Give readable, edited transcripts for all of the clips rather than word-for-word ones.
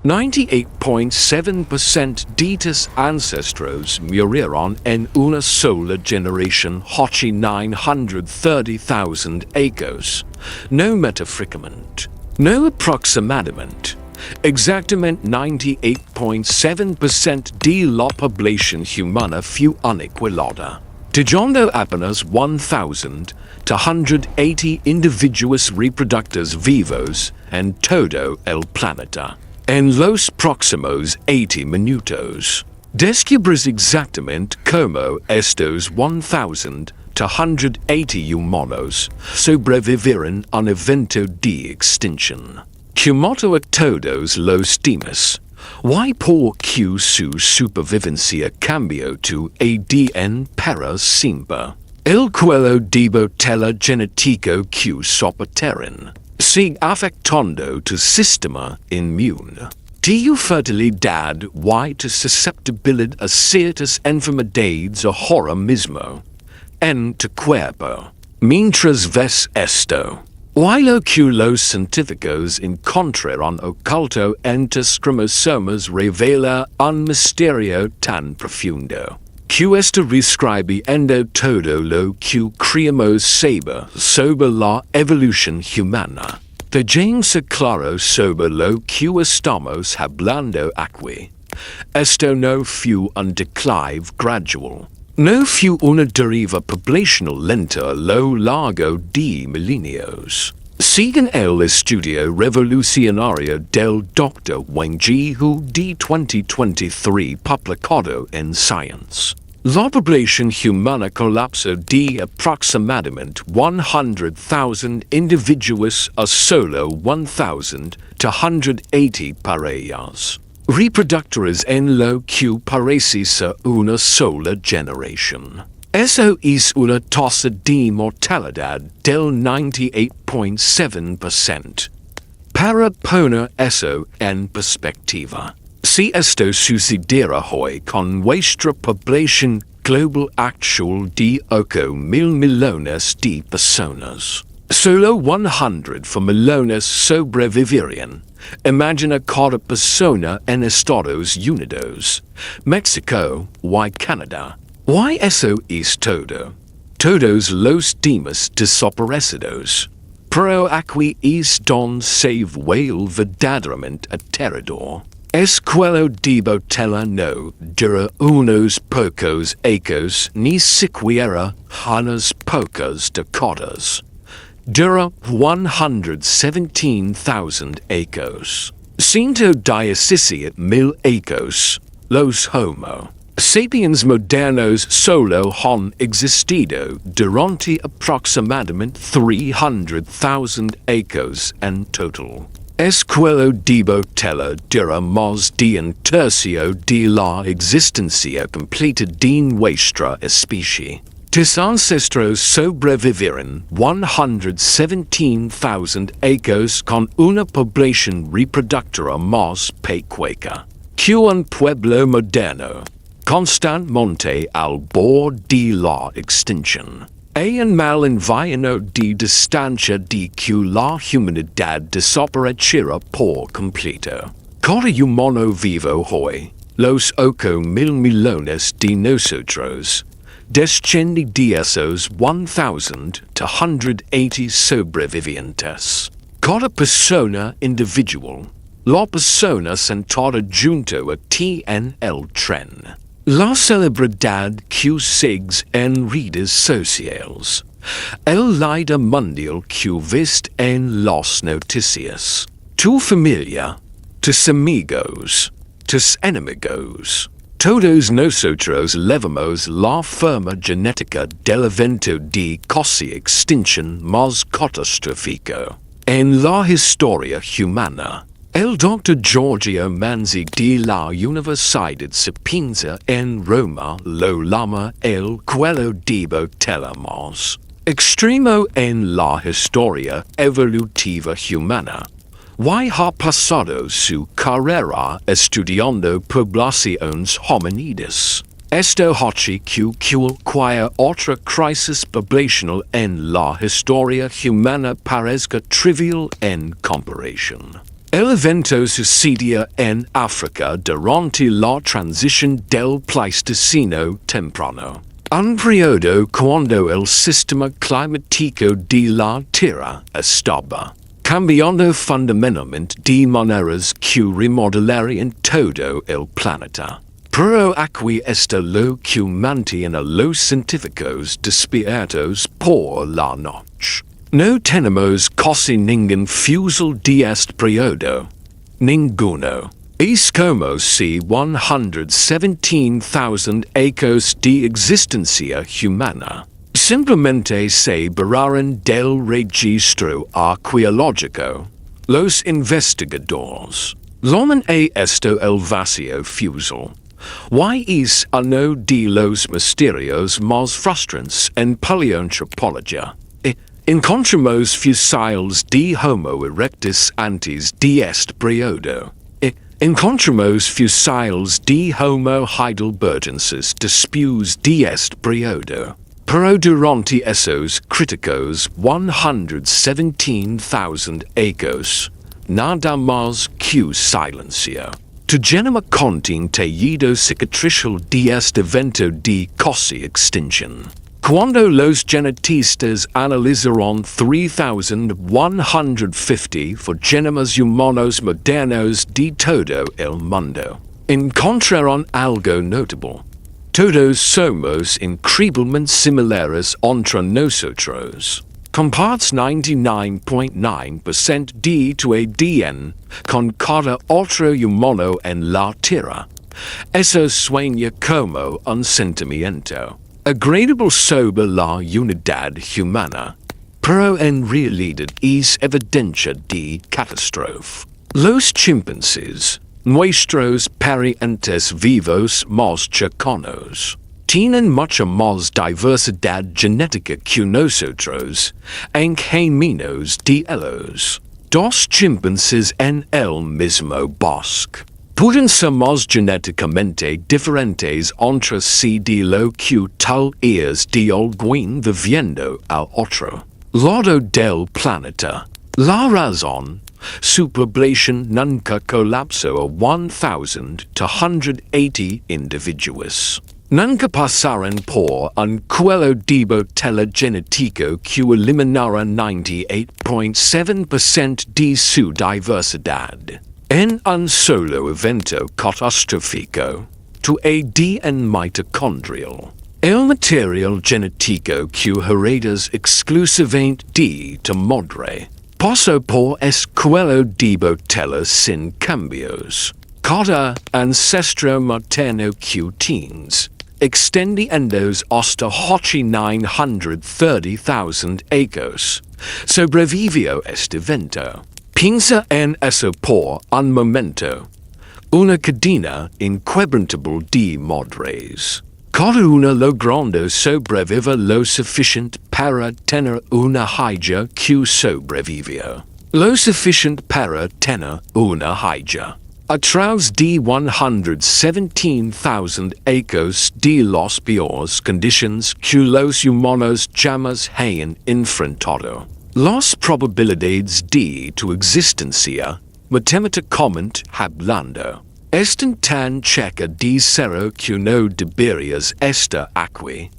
98.7% de TUS Antepasados MURIERON en una sola generación hace 930,000 años. No metafricament. No aproximadamente. Exactamente 98.7% de la población humana fue aniquilada. Dejando apenas 1,280 individuos reproductores vivos en todo el planeta. En los próximos 80 minutos, descubrirás exactamente cómo estos 1,280 humanos sobrevivieron a un evento de extinción. Como a todos los demás, y por que su supervivencia cambió tu ADN para siempre. El cuello de botella genético que soportaron sigue afectando tu sistema inmune. Tu fertilidad y tu susceptibilidad a ciertas enfermedades ahora mismo en tu cuerpo. Mientras ves esto, y lo que los científicos encontraron oculto en tus cromosomas revela un misterio tan profundo que está reescribiendo todo lo que creemos saber sobre la evolución humana. Dejándose claro sobre lo que estamos hablando aquí. Esto no fue un declive gradual. No fue una deriva poblacional lenta a lo largo de milenios. Según el estudio revolucionario del Dr. Wang Jihu de 2023 publicado en Science, la población humana colapsó de aproximadamente 100,000 individuos a solo 1,280 parejas reproductores en lo que parece ser una sola generación. Eso es una tasa de mortalidad del 98.7%. Para poner eso en perspectiva, si esto sucediera hoy con nuestra población global actual de 8,000 millones de personas, solo 100 millones sobrevivirían. Imagina cada persona en Estados Unidos, México y Canadá. Y eso es todo. Todos los demás desaparecidos. Pero aquí es donde se vuelve verdaderamente aterrador. Es cuello de botella no dura unos pocos años ni siquiera unas pocas décadas. Dura 117,000 años. 117,000 años. Los Homo sapiens modernos solo han existido durante aproximadamente 300,000 años en total. Es cuello de botella dura más de un tercio de la existencia completa de nuestra especie. Tus ancestros sobrevivieron 117,000 años con una población reproductora más pequeña que un pueblo moderno, constantemente al borde de la extinción. Un mal enviano de distancia de que la humanidad desaparecerá por completo. Cada humano vivo hoy, los 8,000 millones de nosotros, desciende de esos 1,280 sobrevivientes. Cada persona individual, la persona sentada junto a ti en el tren. La celebridad que sigues en redes sociales. El líder mundial que viste en las noticias. Tu familia, tus amigos, tus enemigos. Todos nosotros llevamos la forma genética del evento de casi extinción más catastrófico en la historia humana. El Dr. Giorgio Manzi de la Universidad Sapienza en Roma lo llama el cuello de botella más extremo en la historia evolutiva humana. Y ha pasado su carrera estudiando poblaciones homínidas. Esto hace que cualquier otra crisis poblacional en la historia humana parezca trivial en comparación. El evento sucedía en África durante la transición del Pleistoceno temprano. Un periodo cuando el sistema climático de la Tierra estaba cambiando fundamentalmente de maneras que remodelarían todo el planeta. Pero aquí está lo que mantiene a los científicos despiertos por la noche. No tenemos casi ningún fusil de este periodo. Ninguno. Es como si 117,000 años de existencia humana simplemente se borraron del registro arqueológico. Los investigadores llaman a esto el vacío fusil. Es uno de los misterios más frustrantes en paleoantropología. Encontramos fósiles de Homo erectus antes de este periodo. Encontramos fósiles de Homo heidelbergensis después de este periodo. Pero durante esos críticos 117,000 años, nada más que silencio. Tu genoma contiene cicatricial de este evento de casi extinción. Cuando los genetistas analizaron 3,150 genomas humanos modernos de todo el mundo, encontraron algo notable. Todos somos increíblemente similares entre nosotros. Compartes 99.9% de tu ADN con cada otro humano en la Tierra. Eso suena como un sentimiento agradable sobre la unidad humana, pero en realidad es evidencia de catástrofe. Los chimpancés, nuestros parientes vivos más cercanos, tienen mucha más diversidad genética que nosotros, aunque menos de ellos. Dos chimpancés en el mismo bosque pueden ser más genéticamente diferentes entre sí de lo que tal es de alguien viviendo al otro lado del planeta. La razón: su población nunca colapsó a 1,280 individuos. Nunca pasaron por un cuello de botella genético que eliminara 98.7% de su diversidad. En un solo evento catastrófico, tu ADN mitocondrial, el material genético que heredas exclusivamente de tu madre, pasó por este cuello de botella sin cambios. Cada ancestro materno que tienes, extendiéndose hasta 930,000 años, sobrevivió este evento. Piensa en eso por un momento. Una cadena inquebrantable de madres. Cada una logrando sobrevivir lo suficiente para tener una hija que sobrevivió. Lo suficiente para tener una hija. A través de 117,000 años de las peores condiciones que los humanos jamás hayan enfrentado. Las probabilidades de tu existencia, matemáticamente hablando, están tan cerca de cero que no deberías estar aquí.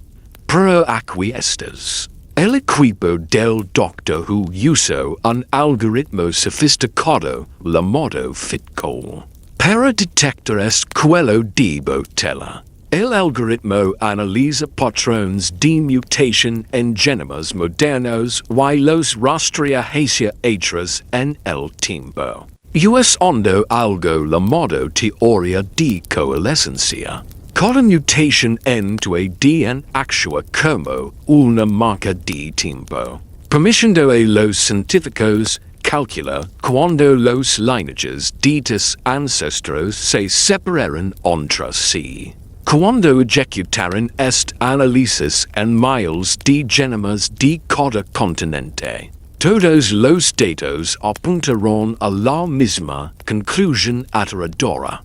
Pero aquí estás. El equipo del Doctor Who usó un algoritmo sofisticado llamado FitCall para detectar este cuello de botella. El algoritmo analiza patrones de mutación en genomas modernos y los rastrea hacia atrás en el tiempo, usando algo llamado teoría de coalescencia. Cada mutación en tu ADN actúa como una marca de tiempo, permitiendo a los científicos calcular cuando los lineages de tus ancestros se separaron entre sí. Cuando ejecutaron este análisis en miles de genomas de cada continente, todos los datos apuntaron a la misma conclusión aterradora.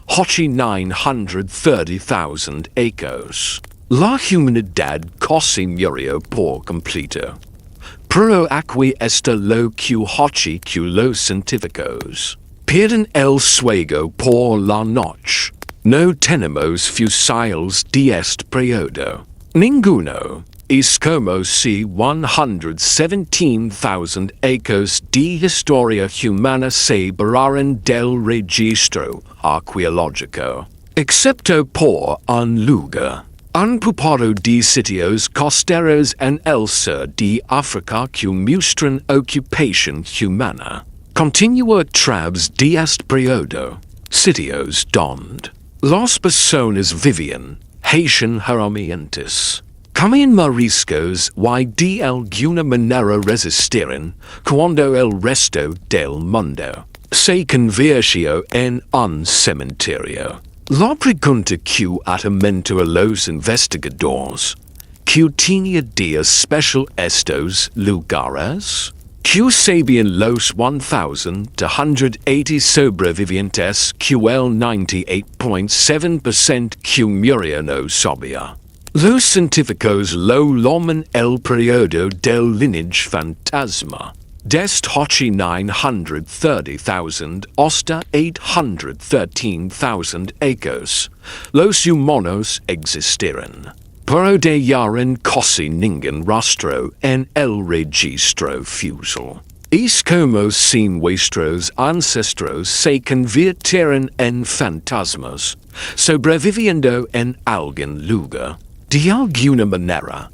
930,000 años. La humanidad casi murió por completo. Pro aqui esta lo q hoci q los científicos. Pierden el suego por la noche. No tenemos fusiles de este periodo. Ninguno. Es como si 117,000 acres de historia humana se borraran del registro arqueológico. Excepto por un lugar. Un puñado de sitios costeros en el sur de África que muestran ocupación humana. Continua través de este periodo. Sitios donde las personas vivían, hacían herramientas. Comían mariscos y de alguna manera resistieron cuando el resto del mundo se convirtió en un cementerio. La pregunta que atormenta a los investigadores, ¿qué tenía de especial estos lugares? ¿Qué sabían los 1,280 sobrevivientes que el 98.7% que murieron no sabía? Los científicos lo llaman el periodo del lineage fantasma. Desde 930,000 hasta 813,000 acres, los humanos existieron. Pero dejaron casi ningún rastro en el registro fossil. Es como si nuestros ancestros se convirtieran en fantasmas, sobreviviendo en algún lugar. De alguna manera,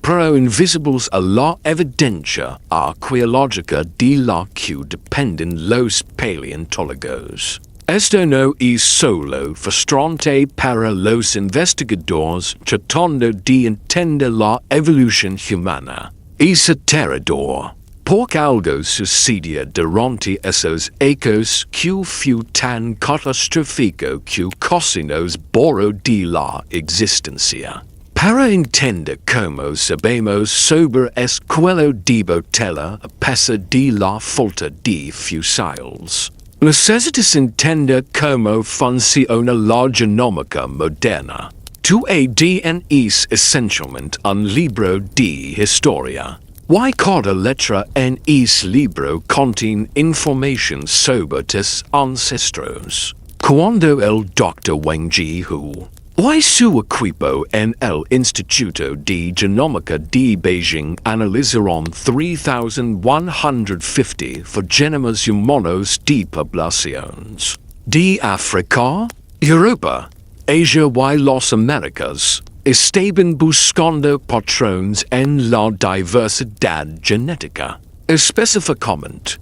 pero invisibles a la evidencia arqueológica de la que dependen los paleontólogos. Esto no es solo frustrante para los investigadores tratando de entender la evolución humana. Es aterrador, porque algo sucedió durante esos ecos que fue tan catastrófico que casi nos borró de la existencia. Para entender cómo sabemos sobre el cuello de botella a pesar de la falta de fusiles, necesitas entender cómo funciona la genómica moderna. Tu ADN es esencialmente un libro de historia. Y cada letra en ese libro contiene información sobre tus ancestros. Cuando el Dr. Wang Jihu y su equipo en el Instituto de Genómica de Beijing analizaron 3,150 genomas humanos de poblaciones de África, Europa, Asia y las Américas. Estaban buscando patrones en la diversidad genética. Específicamente,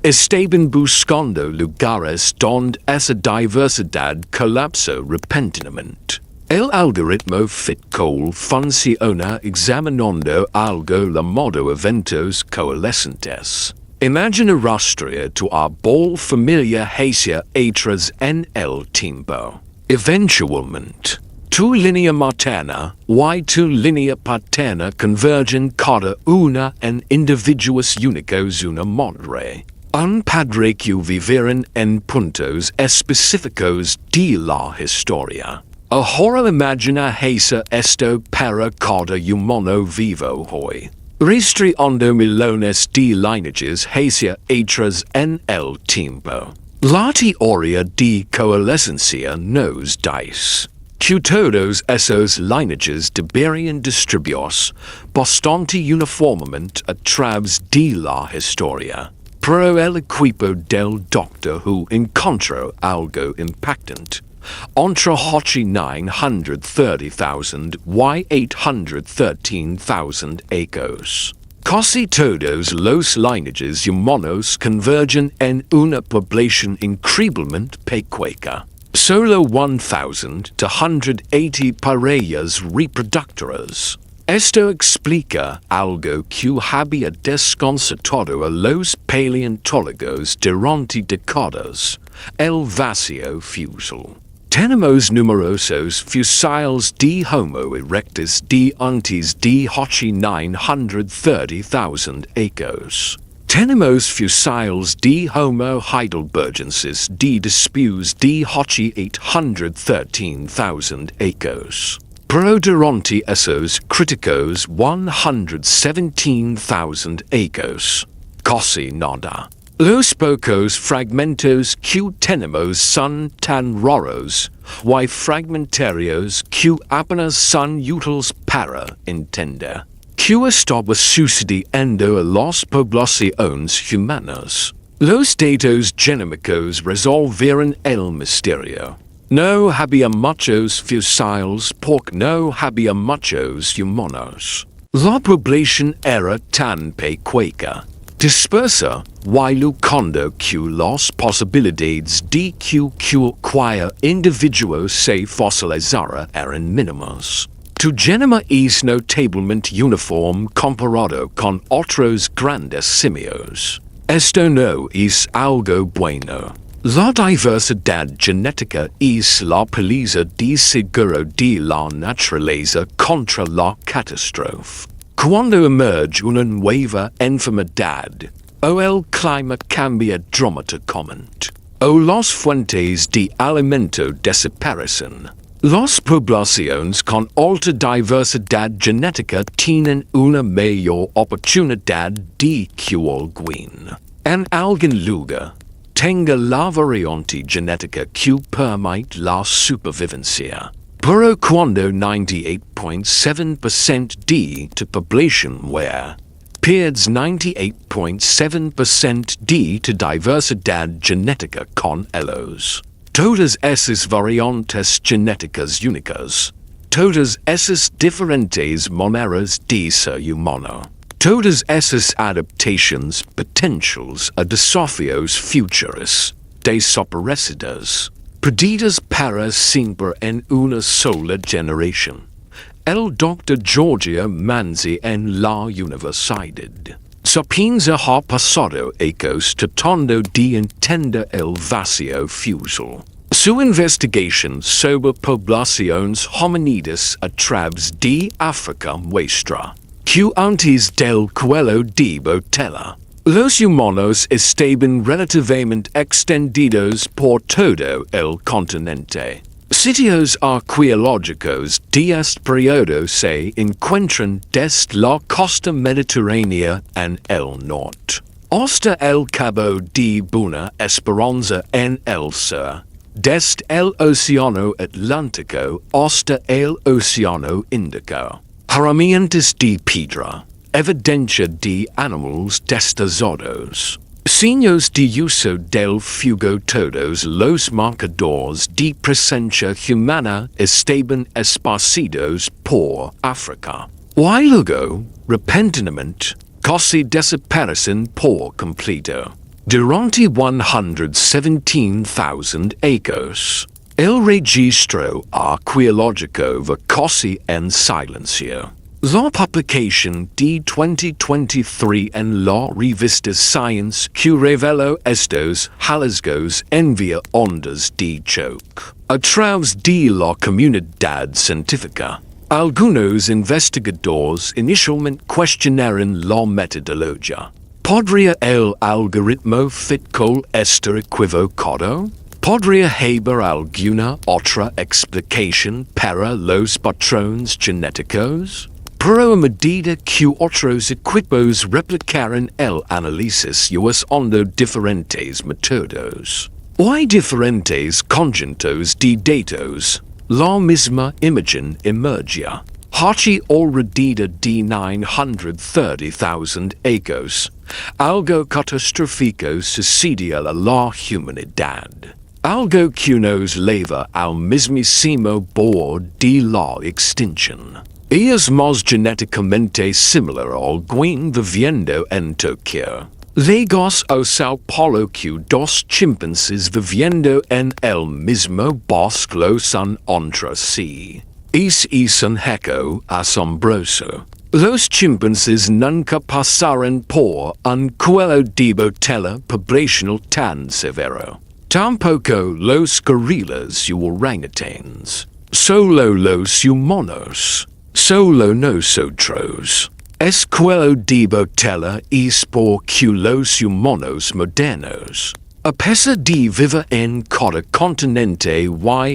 estaban buscando lugares donde esa diversidad colapsó repentinamente. El algoritmo FitCall funciona examinando algo llamado eventos coalescentes. Imagina rastrear tu árbol familiar hacia atrás en el tiempo. Eventualmente, tu línea materna y tu línea paterna convergen cada una en individuos únicos una madre. Un padre que vivieron en puntos específicos de la historia. Ahora imagina hacer esto para cada humano vivo hoy. Rastreando millones de lineages hacia atrás en el tiempo. La teoría de coalescencia nos dice que todos esos lineages deberían distribuirse bastante uniformemente a través de la historia. Pero el equipo del Doctor Who encontró algo impactante. Entre 930,000 y 813,000 acres. Casi todos los lineages humanos convergen en una población increíblemente pequeña. Solo 1,280 parejas reproductoras. Esto explica algo que había desconcertado a los paleontólogos durante décadas, el vacío fossil. Tenemos numerosos fósiles de Homo erectus de antes de 930,000 acres. Tenemos fósiles de Homo heidelbergensis de después de 813,000 acres. Pro durante esos críticos 117,000 acres. Casi nada. Los pocos fragmentos que tenemos son tan raros, y fragmentarios que apenas son útiles para entender que estaba sucediendo a las poblaciones humanas. Los datos genómicos resolvieron el misterio. No había muchos fusiles porque no había muchos humanos. La población era tan pequeña, dispersa, y lucando que las posibilidades de que cualquier individuo se fosilizara eran mínimas. Tu genoma es notablemente uniforme comparado con otros grandes simios. Esto no es algo bueno. La diversidad genética es la paliza de seguro de la naturaleza contra la catástrofe. Cuando emerge una nueva enfermedad, o el clima cambia dramáticamente, o las fuentes de alimento desaparecen, las poblaciones con alta diversidad genética tienen una mayor oportunidad de que alguien, en algún lugar, tenga la variante genética que permite la supervivencia. Pero cuando 98.7% de tu población muere, pierdes 98.7% de tu diversidad genética con ellos. Todas esas variantes genéticas únicas, todas esas diferentes maneras de ser humano, todas esas adaptations potentials a desafíos futuros, desaparecidas, perdidas para siempre en una sola generación. El Dr. Giorgio Manzi en la Universidad Sapienza ha pasado ecos tratando de entender el vacío fusil. Su investigación sobre poblaciones homínidas a través de África muestra que antes del cuello de botella, los humanos estaban relativamente extendidos por todo el continente. Sitios arqueológicos de este periodo se encuentran desde la costa mediterránea en el norte hasta el Cabo de Buena Esperanza en el sur, desde el Océano Atlántico hasta el Océano Índico. Herramientas de piedra, evidencia de animales destazados. Signos de uso del fuego. Todos los marcadores de presencia humana estaban esparcidos por África. Y luego, repentinamente, casi desaparecen por completo. Durante 117,000 acres, el registro arqueológico va casi en silencio. La publicación de 2023 en la revista Science que reveló estos hallazgos envía ondas de shock a través de la comunidad científica. Algunos investigadores inicialmente cuestionaron la metodología. ¿Podría el algoritmo fit con este equivocado? ¿Podría haber alguna otra explicación para los patrones genéticos? Pero a medida que otros equipos replicaron el análisis usando diferentes métodos, hay diferentes conjuntos de datos, la misma imagen emergía. Hace alrededor de 930,000 acres, algo catastrófico sucedió a la humanidad. Algo que nos lleva al mismísimo borde de la extinción. Y es más genéticamente similar a alguien viviendo en Tokio, Lagos o Sao Paulo que dos chimpancés viviendo en el mismo bosque lo son entre sí. Es un hecho asombroso. Los chimpancés nunca pasaron por un cuello de botella poblacional tan severo. Tampoco los gorilas y orangutanes. Solo los humanos. Solo nosotros. Es cuello de botella es porque los humanos modernos, a pesar de vivir en cada continente y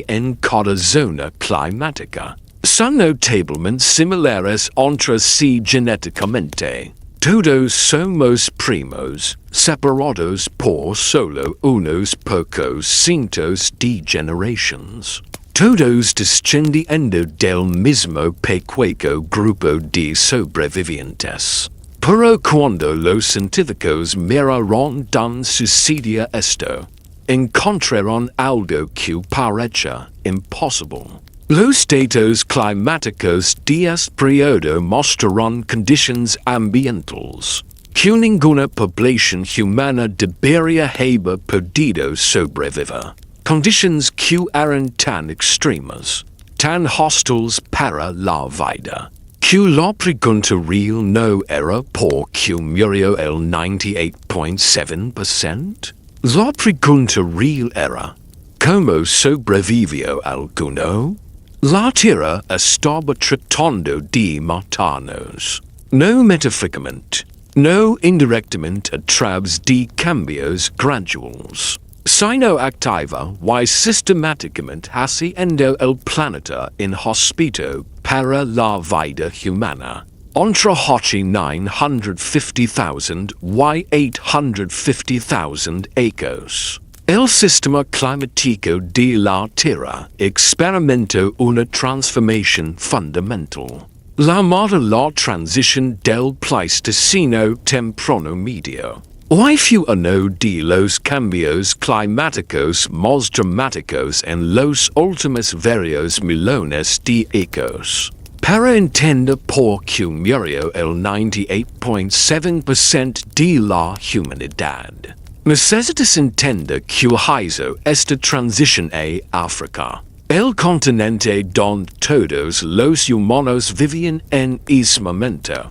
en cada zona climática, Son notablemente similares entre sí genéticamente. Todos somos primos, separados por solo unos pocos cientos de generaciones. Todos descendiendo del mismo pequeño grupo de sobrevivientes. Pero cuando los científicos miraron dan sucedía esto, encontraron algo que parecía imposible. Los datos climáticos de este periodo mostraron conditions ambientales que ninguna población humana debería haber podido sobrevivir. Conditions que eran tan extremas, tan hostiles para la vida, que la pregunta real no era por qué murió el 98.7%. La pregunta real era, ¿cómo sobrevivió alguno? La Tierra estaba tratando de matarnos, no metafóricamente, no indirectamente a través de cambios graduales, sino activa y sistemáticamente haciendo el planeta inhóspito para la vida humana. Entre 950,000 y 850,000 años. El sistema climático de la Tierra experimentó una transformación fundamental. Llamada la transición del Pleistoceno Temprano-Medio. Hoy fue uno de los cambios climáticos más dramáticos en los últimos varios millones de años. Para entender por qué murió el 98.7% de la humanidad, necesitas entender que hizo esta transición a África, el continente donde todos los humanos vivían en ese momento.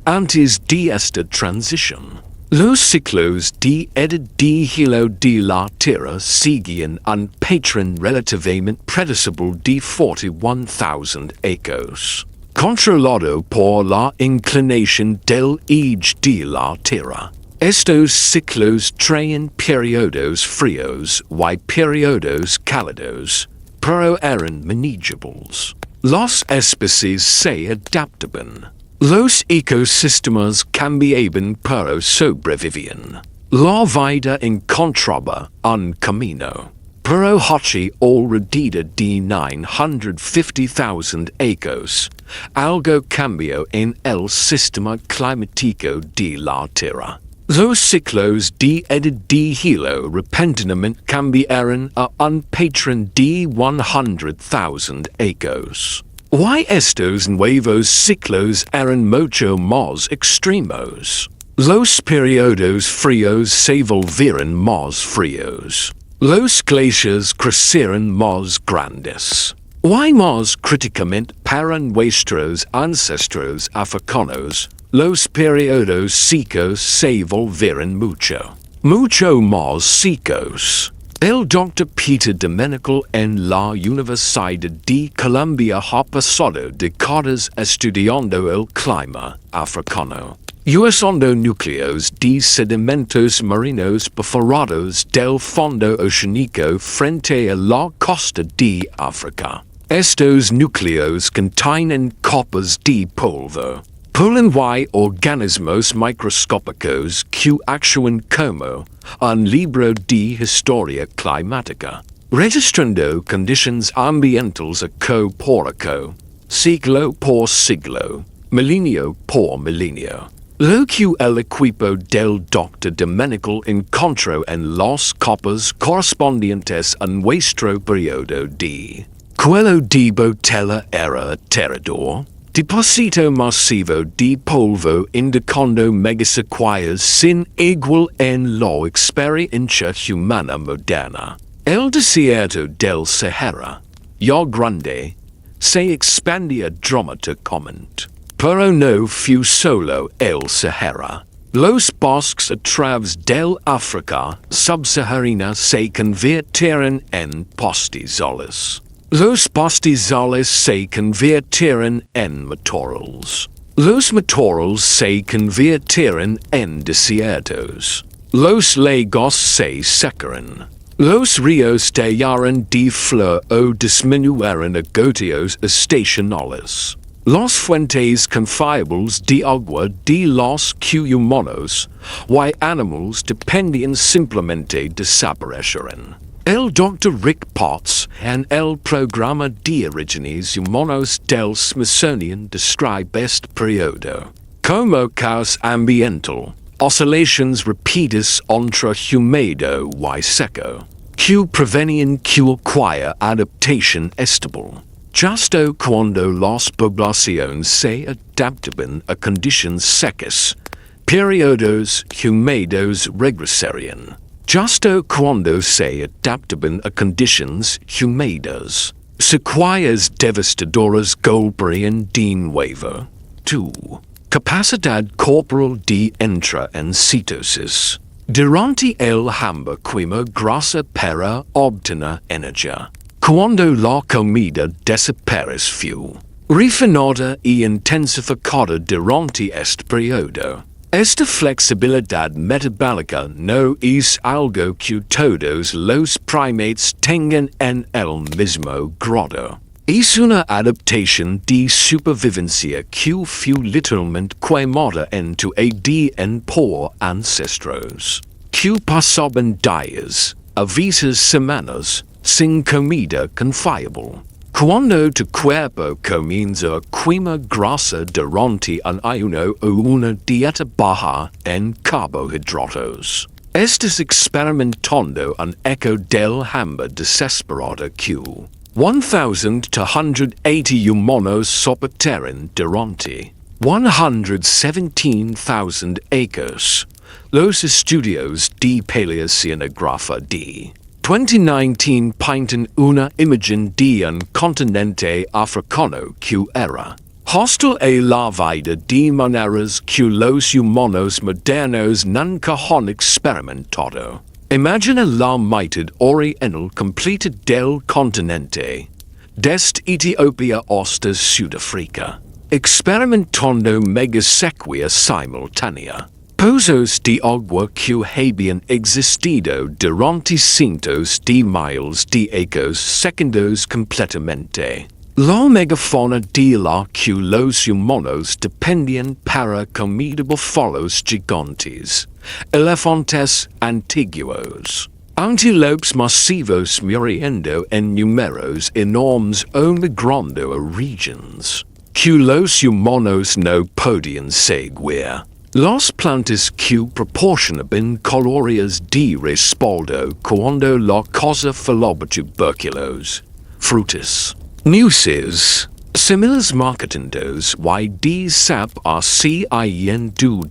Antes de esta transición, los ciclos de edad de hielo de la Tierra seguían un patrón relativamente predecible de 41,000 años, controlado por la inclinación del eje de la Tierra. Estos ciclos traen periodos fríos y periodos cálidos, pero eran manageables. Las especies se adaptaban. Los ecosistemas cambiaban pero sobrevivían. La vida encontraba un camino. Pero hace alrededor de 950,000 años, algo cambió en el sistema climático de la Tierra. Los ciclos de edad de hielo repentinamente cambiaron a un patrón de 100,000 años. Y estos nuevos ciclos eran mucho más extremos. Los periodos fríos se volvieron más fríos. Los glaciares crecieron más grandes. Y más críticamente para nuestros ancestros africanos, los periodos secos se volvieron mucho más secos. El Dr. Peter Domenical en la Universidad de Columbia ha pasado décadas estudiando el clima africano, usando núcleos de sedimentos marinos perforados del fondo oceánico frente a la costa de África. Estos núcleos contienen capas de polvo, polen y organismos microscópicos que actúan como un libro de historia climática, registrando condiciones ambientales eco por eco, siglo por siglo, milenio por milenio. Lo que el equipo del Dr. Domenical encontró en las capas correspondientes a nuestro periodo de cuello de botella era aterrador. Depósito masivo de polvo indicando mega-sequías sin igual en la experiencia humana moderna. El desierto del Sahara, ya grande, se expandía dramáticamente. Pero no fue solo el Sahara. Los bosques a través del África subsahariana se convirtieron en pastizales. Los pastizales se convirtieron en matorrales. Los matorrales se convirtieron en desiertos. Los lagos se secaron. Los ríos tallaron de flor o disminuyeron agotios estacionales. Las fuentes confiables de agua de los humanos y animals dependían simplemente desaparecieron. El Dr. Rick Potts en el programa de orígenes humanos del Smithsonian describe este periodo como caos ambiental, oscillations repetidas entre húmedo y seco, que prevenían cualquier adaptación estable. Justo cuando las poblaciones se adaptaban a condiciones secas, periodos húmedos regresarían. Justo cuando se adaptaban a condiciones húmedas, sequías devastadoras golpearían de nuevo. 2. Capacidad corporal de entrar en cetosis. Durante el hambre quema grasa para obtener energía. Cuando la comida desapareció, refinada y intensificada durante este periodo. Esta flexibilidad metabólica no es algo que todos los primates tengan en el mismo grado. Es una adaptación de supervivencia que fue literalmente quemada en tu ADN por ancestros, que pasaban días, a veces semanas, sin comida confiable. Cuando tu cuerpo comienza a quemar grasa durante un ayuno o una dieta baja en carbohidratos, estás experimentando un eco del hambre desesperada que 1,280 humanos soportaron durante 117,000 acres. Los estudios de paleoceanografía de 2019 pintan una imagen de un continente africano que era hostil a la vida de maneras que los humanos modernos nunca han experimentado. Imagina la mitad oriental completa del continente, desde Etiopía hasta Sudáfrica, experimentando mega-sequías simultánea. Pozos de agua que habían existido durante cientos de miles de años segundos completamente. La megafauna de la que los humanos dependían para comida búfalos gigantes, elefantes antiguos, antílopes masivos muriendo en números enormes o migrando a regiones que los humanos no podían seguir. Las plantas que proporcionaban calorías de respaldo cuando la cosa falaba tuberculos, frutas, nueces, similares marketendos y de sap haciendo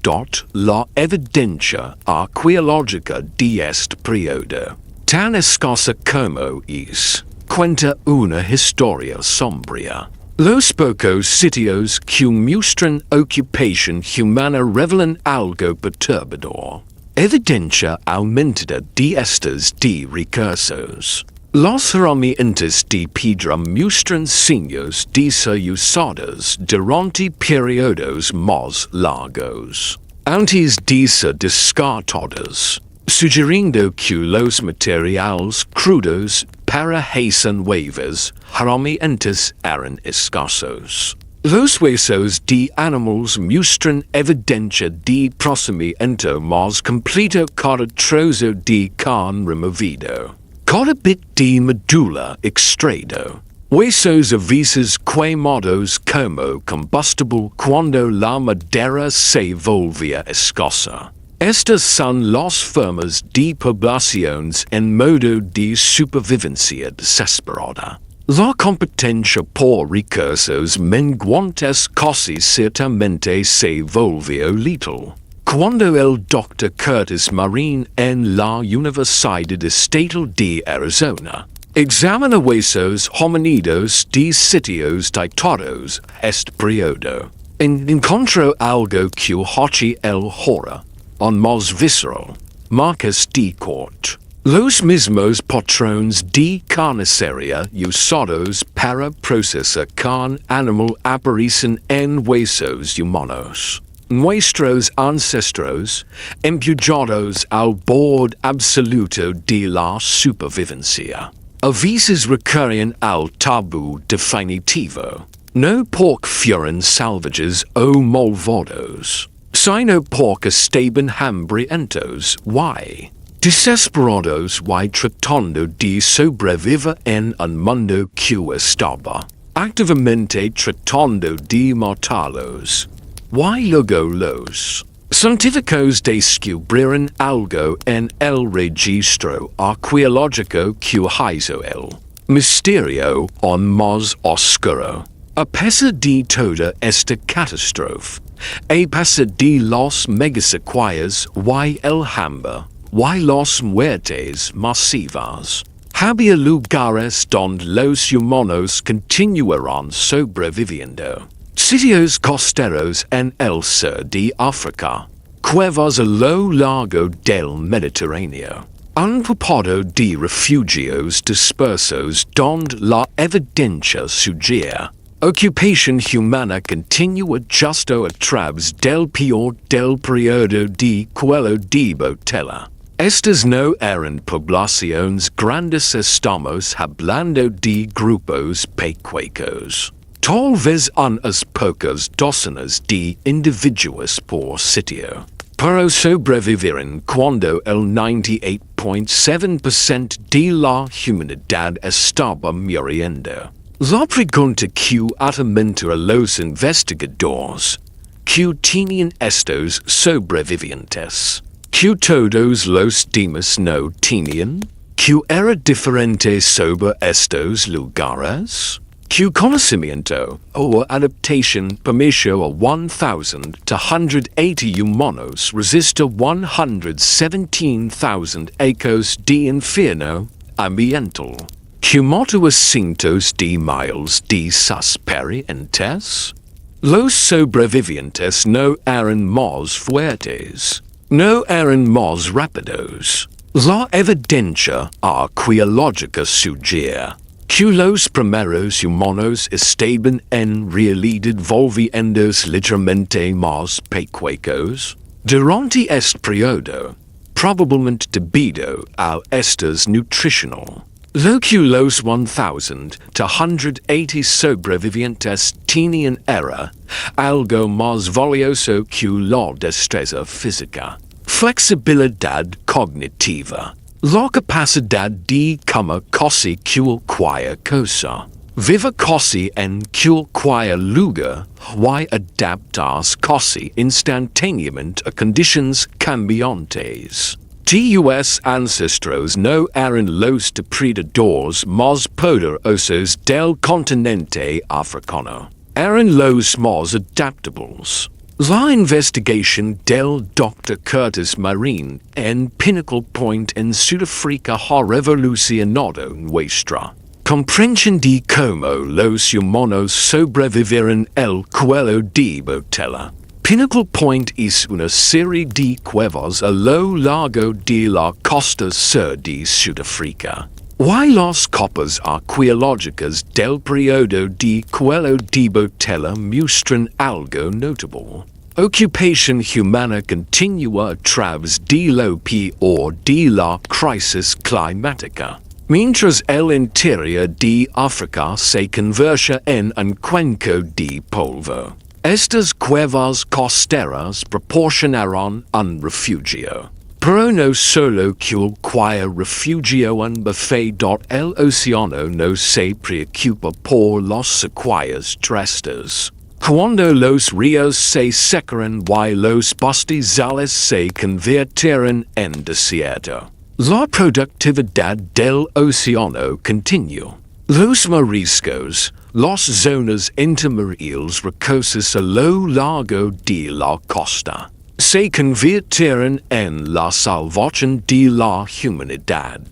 la evidencia arqueológica de este periodo, tan escasa como es, cuenta una historia sombría. Los pocos sitios que muestran ocupación humana revelan algo perturbador. Evidencia aumentada de estos de recursos. Las herramientas de piedra muestran signos de ser usadas durante periodos más largos, antes de ser descartadas, sugiriendo que los materiales crudos para hacer nuevas herramientas eran escasos. Los huesos de animales muestran evidencia de procesamiento más completo cada trozo de carne removido, cada bit de médula extraído. Huesos a veces quemados como combustible cuando la madera se volvía escasa. Estas son las formas de poblaciones en modo de supervivencia desesperada. La competencia por recursos menguantes casi ciertamente se volvió letal. Cuando el Dr. Curtis Marine en la Universidad Estatal de Arizona examina huesos homínidos de sitios datados este periodo, encontró algo que hace el horror on más visceral, marcas de corte. Los mismos patrones de carnicería usados para procesar carne animal aparecen en huesos humanos. nuestros ancestros empujados al borde absoluto de la supervivencia. A veces recurren al tabú definitivo. No porque fueran salvajes o malvados, sino porque estaban hambrientos y desesperados y tratando de sobrevivir en un mundo que estaba activamente tratando de matarlos. Y luego los científicos descubrieron algo en el registro arqueológico que hizo el misterio aún más oscuro. A pesar de toda esta catástrofe, a pesar de los mega-sequías y el hambre y las muertes masivas, había lugares donde los humanos continuaron sobreviviendo. Sitios costeros en el sur de África, cuevas a lo largo del Mediterráneo, un puñado de refugios dispersos donde la evidencia sugiere ocupación humana continua justo a través del peor del periodo de cuello de botella. Estas no eran poblaciones grandes, estamos hablando de grupos pequeños. Tal vez unas pocas docenas de individuos por sitio, pero sobrevivieron cuando el 98.7% de la humanidad estaba muriendo. La pregunta que atormenta a los investigadores, ¿qué tenían estos sobrevivientes? ¿Qué todos los demás no tenían? ¿Qué era diferente sobre estos lugares? ¿Qué conocimiento o adaptación permitió a 1,280 humanos resistir 117,000 ecos de infierno ambiental? ¿Qué mató a cientos de miles de sus parientes? Los sobrevivientes no eran más fuertes, no eran más rápidos. La evidencia arqueológica sugiere que los primeros humanos estaban en realidad volviéndose ligeramente más pequeños durante este periodo, probablemente debido al estrés nutricional. Lo que los 1,280 sobrevivientes tenían era algo más valioso que la destreza física, flexibilidad cognitiva, la capacidad de comer casi cualquier cosa, vivir casi en cualquier lugar y adaptarse casi instantáneamente a condiciones cambiantes. TUS ancestros no eran los depredadores más poderosos del continente africano, eran los más adaptables. La investigación del Dr. Curtis Marin en Pinnacle Point en Sudáfrica ha revolucionado nuestra comprensión de cómo los humanos sobrevivieron el cuello de botella. Pinnacle Point es una serie de cuevas a lo largo de la costa sur de Sudáfrica. Y las copas arqueológicas del periodo de cuello de botella muestran algo notable. Ocupación humana continua a través de lo peor de la crisis climática. Mientras el interior de África se convierte en un cuenco de polvo. Estas cuevas costeras proporcionaron un refugio. Pero no solo cualquier refugio, un buffet. El océano no se preocupa por las sequías terrestres. Cuando los ríos se secaron y los pastizales se convirtieron en desierto, la productividad del océano continuó. Los mariscos, las zonas intermareales rocosas a lo largo de la costa, se convirtieron en la salvación de la humanidad.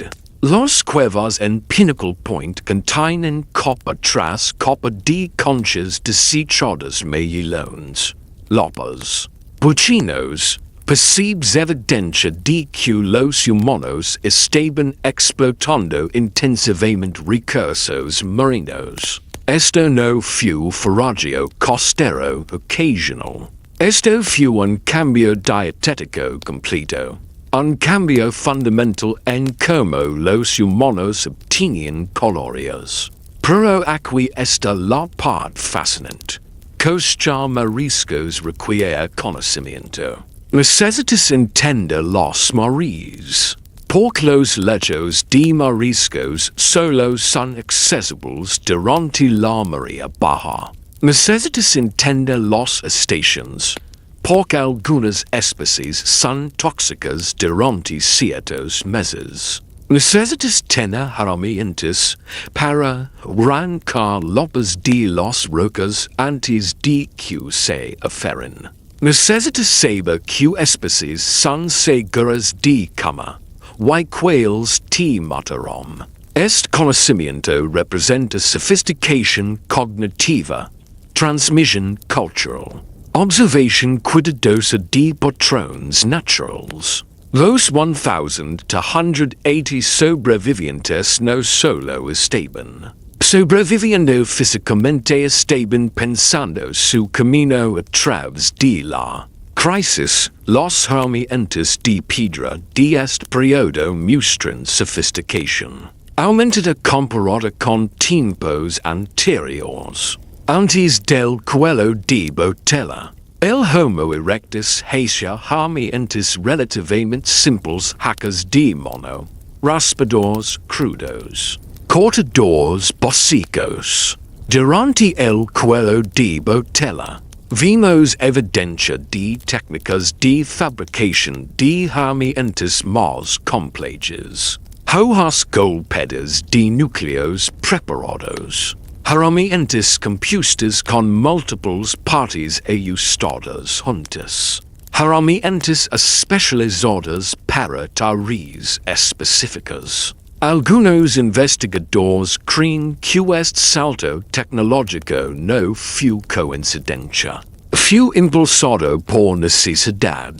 Las cuevas en Pinnacle Point contienen copa tras copa de conchas desechadas melones, lopas, buchinos, percibes evidencia de que los humanos estaban explotando intensivamente recursos marinos. Esto no fue foragio costero ocasional. Esto fue un cambio dietético completo. Un cambio fundamental en como los humanos obtenían calorías. Pero aquí está la parte fascinante. Costar mariscos requiere conocimiento. Necesitas entender los mares. Porque los lechos de mariscos solo son accesibles durante la marea baja. Necesitas entender las estaciones. Porque algunas especies son tóxicas durante ciertos meses. Necesitas tener herramientas para arrancar lobos de las rocas antes de que se aferren. Necesitas saber qué especies son seguras de comer, y cuáles te matarán. Este conocimiento representa sofisticación cognitiva, transmisión cultural, observation cuidadosa de patrones naturales. Los 1,280 sobrevivientes no solo estaban sobreviviendo físicamente, estaban pensando su camino a través de la crisis. Los herramientas de piedra de este periodo muestran sofisticación aumentada comparada con tiempos anteriores. Antes del cuello de botella, el Homo erectus hacía herramientas relativamente simples hacas de mano, raspadores crudos, cortadores básicos. Durante el cuello de botella, vimos evidencia de técnicas de fabricación de herramientas más complejas. Hojas golpeadas de núcleos preparados. Herramientas compuestas con múltiples partes ajustadas juntas. Herramientas especializadas para tareas específicas. Algunos investigadores creen que este salto tecnológico no fue coincidencia. Fue impulsado por necesidad.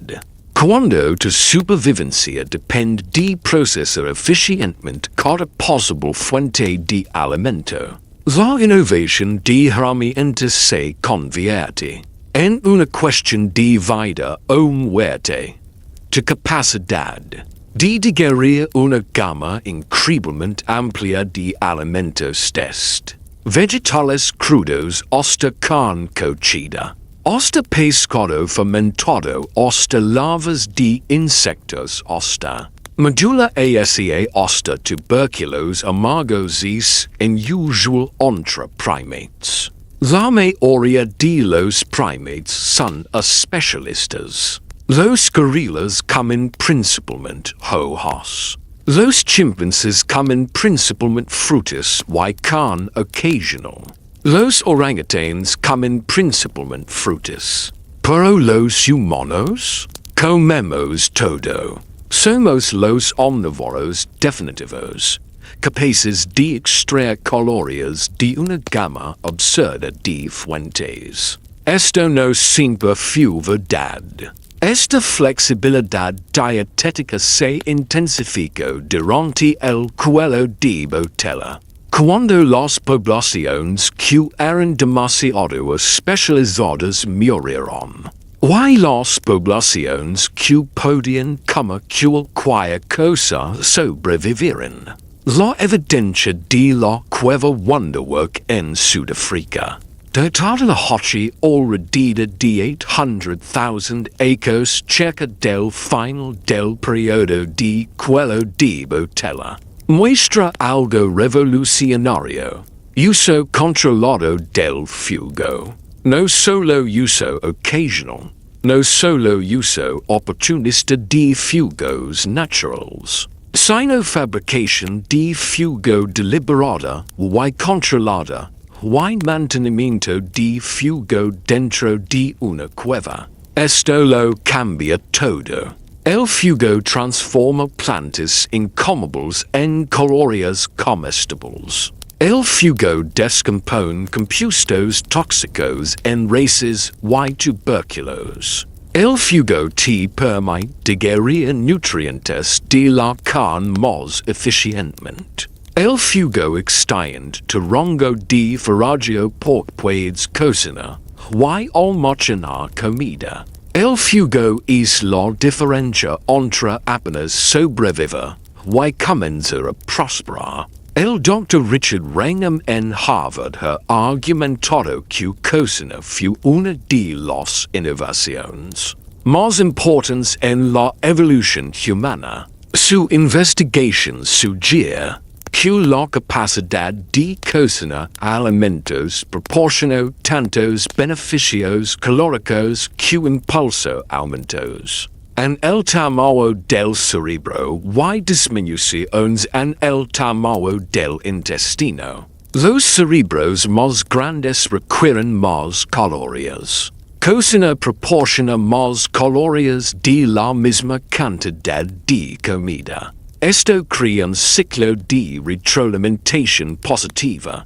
Cuando tu supervivencia depende de procesar eficientemente cada posible fuente de alimento, la innovación de herramientas se convierte en una cuestión de vida o muerte. Tu capacidad de digerir una gama increíblemente amplia de alimentos desde vegetales crudos hasta carne cocida, hasta pescado fermentado, hasta larvas de insectos, hasta medulla ósea, hasta tubérculos amargosos inusual entre primates. La mayoría de los primates son especialistas. Los gorilas comen principalmente hojas. Los chimpancés comen principalmente frutas y carne occasional. Los orangutanes comen principalmente frutas. Pero los humanos comemos todo. Somos los omnívoros definitivos, capaces de extraer calorías de una gama absurda de fuentes. Esto no siempre fue verdad. Esta flexibilidad dietética se intensificó durante el cuello de botella, cuando las poblaciones que eran demasiado especializadas murieron. Y las poblaciones que podían comer cualquier cosa sobrevivieron. La evidencia de la cueva Wonderwork en Sudáfrica datada la Hace alrededor de 800,000 años cerca del final del periodo de cuello de botella. Muestra algo revolucionario. Uso controlado del fuego. No solo uso ocasional. No solo uso oportunista de fugos naturales. Sino fabricación de fugo deliberada y controlada. Y mantenimiento de fugo dentro de una cueva. Esto lo cambia todo. El fugo transforma plantas incomibles en calorías comestibles. El fugo descompone compuestos tóxicos en raíces y tubérculos. El fugo te permite digerir nutrientes de la carne más eficientemente. El fugo extiende tu rango de foraje porque puedes cocinar why almocenar comida. El fuego es la diferencia entre apenas sobrevivir, why comenzar a prosperar. El Dr. Richard Wrangham en Harvard ha argumentado que cocina fue una de las innovaciones más importantes en la evolución humana. Su investigación sugiere que la capacidad de cocinar alimentos proporcionó tantos beneficios calóricos que impulsó aumentos en el tamaño del cerebro y disminuciones en el tamaño del intestino. Los cerebros más grandes requieren más calorías. Cocina proporciona más calorías de la misma cantidad de comida. Esto crea un ciclo de retroalimentación positiva.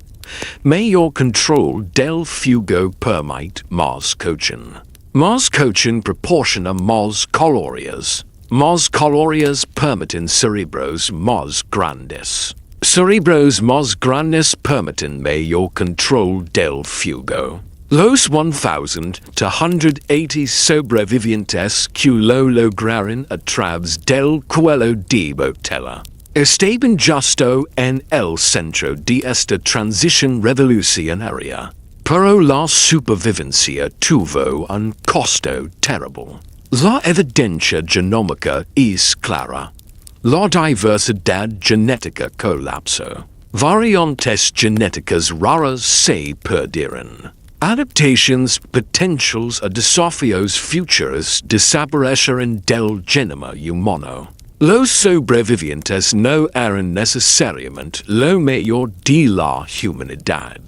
Mayor control del fuego permite más cocina. Más cocina proporciona más calorías. Más calorías permiten cerebros más grandes. Cerebros más grandes permiten mayor control del fuego. Los 1,280 sobrevivientes que lo lograron a través del cuello de botella estaban justo en el centro de esta transición revolucionaria. Pero la supervivencia tuvo un costo terrible. La evidencia genómica es clara. La diversidad genética colapsó. Variantes genéticas raras se perdieron. Adaptations potentials a desafíos futuros desaparecieron del genoma humano. Los sobrevivientes no eran necesariamente lo mejor de la humanidad.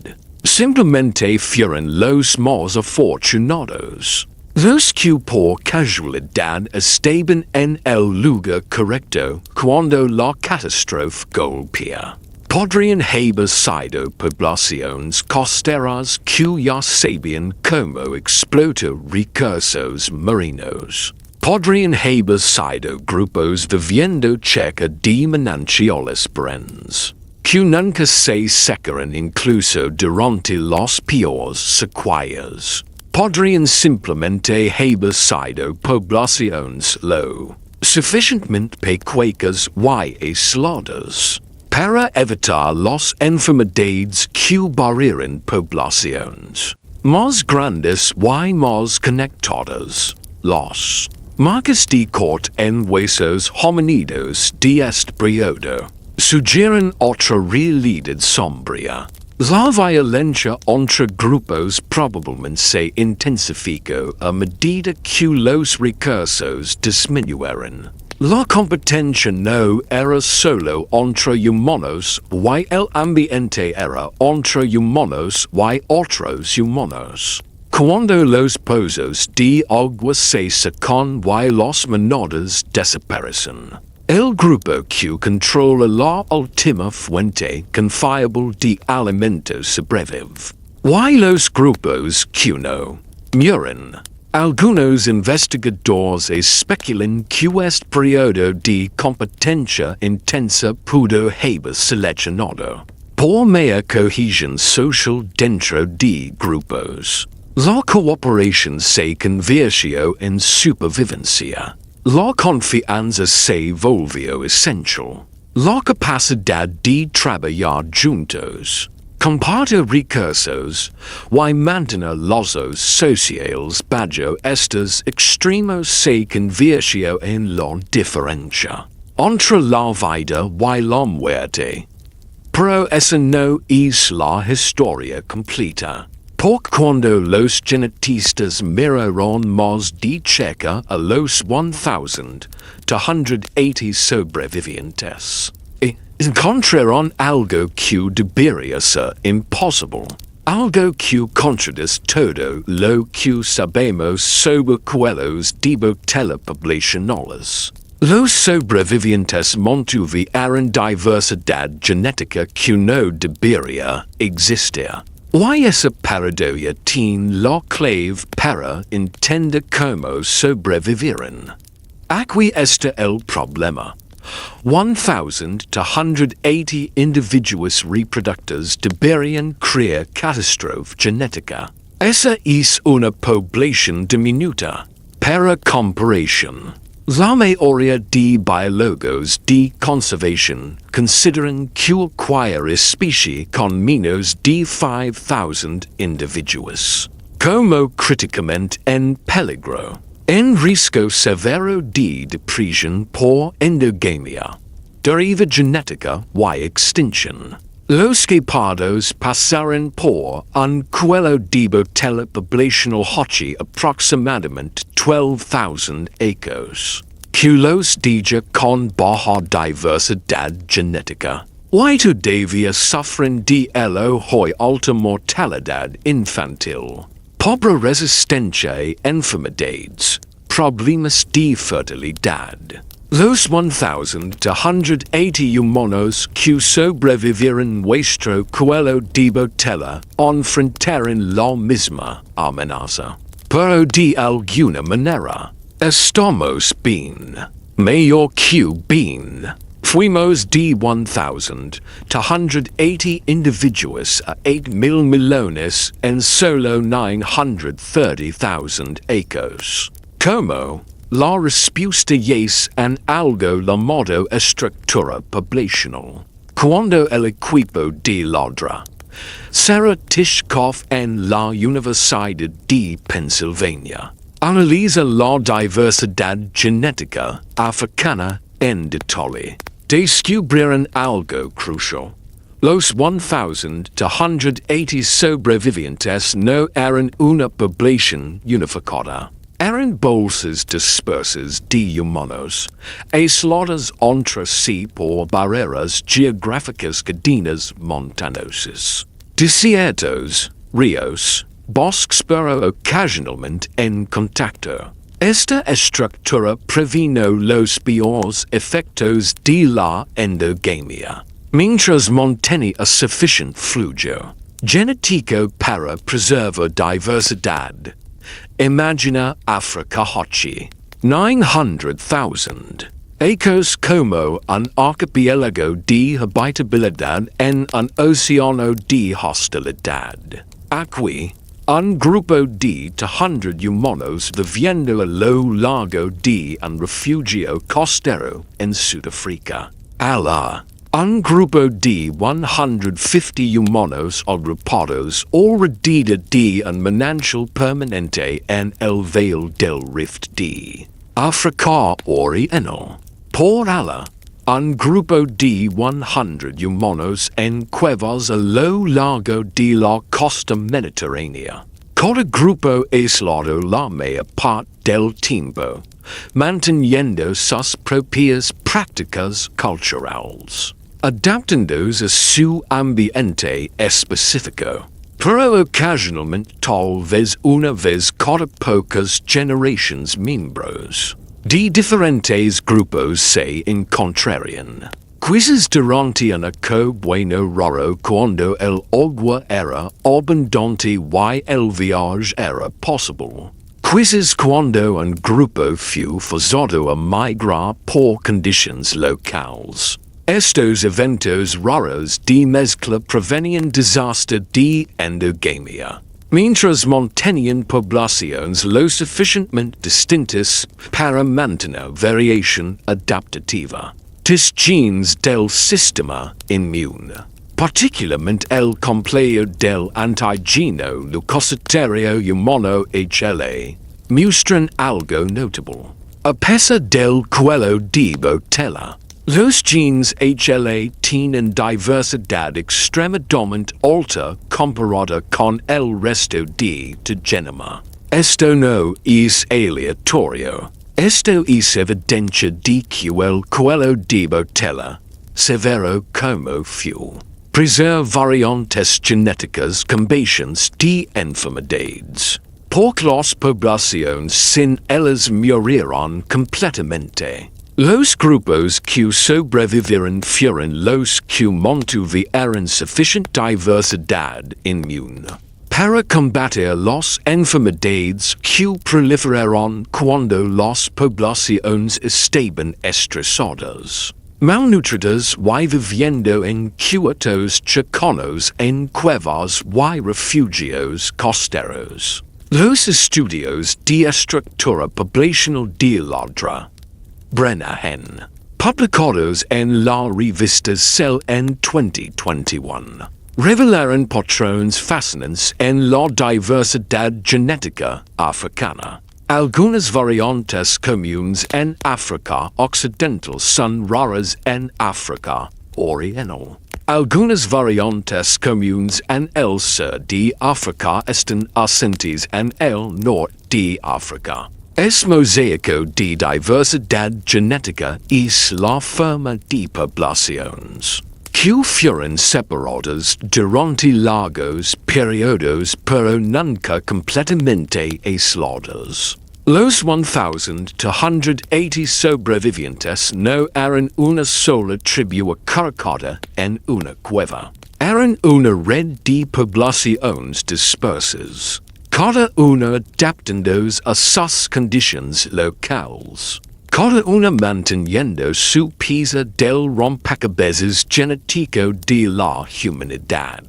Simplemente fueron los más afortunados. Los que por casualidad estaban en el lugar correcto cuando la catástrofe golpea. Podrían haber sido poblaciones costeras que ya sabían cómo explotar recursos marinos. Podrían haber sido grupos viviendo cerca de manantiales perennes, que nunca se secaron incluso durante las peores sequías. Podrían simplemente haber sido poblaciones lo suficientemente pequeñas y aisladas para evitar las enfermedades que barrieron poblaciones más grandes y más conectadas. Las marcas de corte en huesos homínidos de este periodo sugieren otra realidad sombría. La violencia entre grupos probablemente se intensificó a medida que los recursos disminuyeron. La competencia no era solo entre humanos y el ambiente era entre humanos y otros humanos. Cuando los pozos de agua se secan y las manadas desaparecen, el grupo que controla la última fuente confiable de alimentos sobrevive. Y los grupos que no mueren. Algunos investigadores especulan que este periodo de competencia intensa pudo haber seleccionado por mera cohesión social dentro de grupos. La cooperación se convirtió en supervivencia. La confianza se volvió esencial. La capacidad de trabajar juntos, compartir recursos y mantener lazos sociales bajo estos extremos se convirtió en la diferencia entre la vida y la muerte. Pero esa no es la historia completa. Porque cuando los genetistas miraron más de cerca a los 1,280 sobrevivientes, encontraron algo que debería ser imposible. Algo que contradice todo lo que sabemos sobre cuellos de botella poblacionales. Los sobrevivientes mantuvieron diversidad genética que no debería existir. Y esa paradoja tiene la clave para entender cómo sobrevivieron. Aquí está el problema. 1,280 individuos reproductores deberían crear catástrofe genética. Esa es una población diminuta. Para comparación, la mayoría de biólogos de conservación consideran que cualquier especie con menos de 5,000 individuos como críticamente en peligro, en riesgo severo de depresión por endogamia, deriva genética y extinción. Los que pardos pasaron por un cuello de botella poblacional hochi aproximadamente 12,000 acres. Que los diga con baja diversidad genética. Y todavía sufren de elo hoy alta mortalidad infantil. Pobre resistencia a enfermedades. Problemas de fertilidad. Los 1,280 humanos que sobrevivieron nuestro cuello de botella enfrentaron la misma amenaza. Pero de alguna manera, estamos bien. Mejor que bien. Fuimos de 1,280 individuos a 8,000 millones en solo 930,000 acres. Como la respuesta es en algo llamado estructura poblacional. Cuando el equipo de ladra Sarah Tishkoff en la Universidad de Pennsylvania analiza la diversidad genética africana en detalle, descubrieron algo crucial. Los 1,280 sobrevivientes no eran una población unificada. Eran bolsas dispersas de humanos, aisladas entre sí por barreras geográficas cadenas montañosas. Desiertos, ríos, bosques pero ocasionalmente en contacto. Esta estructura previno los peores efectos de la endogamia, mientras mantenía sufficient flujo genético para preservar diversidad. Imagina Africa Hochi, 900,000 acres como un archipiélago de habitabilidad en un océano de hostilidad. Aquí, un grupo de 200 humanos viviendo a lo largo de un refugio costero en Sudáfrica. Un grupo de 150 humanos agrupados alrededor de un manantial permanente en el Valle del Rift de África Oriental. Por un grupo de 100 humanos en cuevas a lo largo de la costa mediterránea. Cada grupo aislado la mayor parte del tiempo, manteniendo sus propias prácticas culturales, adaptándose a su ambiente específico, pero ocasionalmente tal vez una vez cada pocas generaciones miembros de diferentes grupos se encontrarían. Quizás durante un eco bueno raro cuando el agua era abundante y el viaje era posible. Quizás cuando un grupo fue forzado a migrar por condiciones locales. Estos eventos raros de mezcla prevenían desastre de endogamia, mientras mantenían poblaciones lo suficientemente distintas para mantener variación adaptativa. Tis genes del sistema inmune, particularmente el complejo del antígeno leucocitario humano HLA, muestran algo notable. A pesar del cuello de botella, los genes HLA tienen diversidad extremadamente alta comparada con el resto de genoma. Esto no es aleatorio. Esto es evidencia de que el cuello de botella, severo como fue, preserva variantes genéticas cambiantes de enfermedades. Porque las poblaciones sin ellas murieron completamente. Los grupos que sobrevivieron fueron los que mantuvieron suficiente diversidad inmune para combatir las enfermedades que proliferaron cuando las poblaciones estaban estresadas. Malnutridos y viviendo en cuartos chicanos en cuevas y refugios costeros. Los estudios de estructura poblacional de ladra. Brennahen. Publicados en la revista Cell en 2021. Revelaron patrones fascinantes en la diversidad genética africana. Algunas variantes comunes en África Occidental son raras en África Oriental. Algunas variantes comunes en el sur de África están ausentes en el norte de África. Es mosaico de diversidad genética es la forma de poblaciones que fueron separadas durante largos periodos pero nunca completamente aisladas. Los 1,280 sobrevivientes no eran una sola tribu acaricada en una cueva. Eran una red de poblaciones dispersas, cada una adaptándose a sus condiciones locales. Cada una manteniendo su pieza del rompecabezas genético de la humanidad.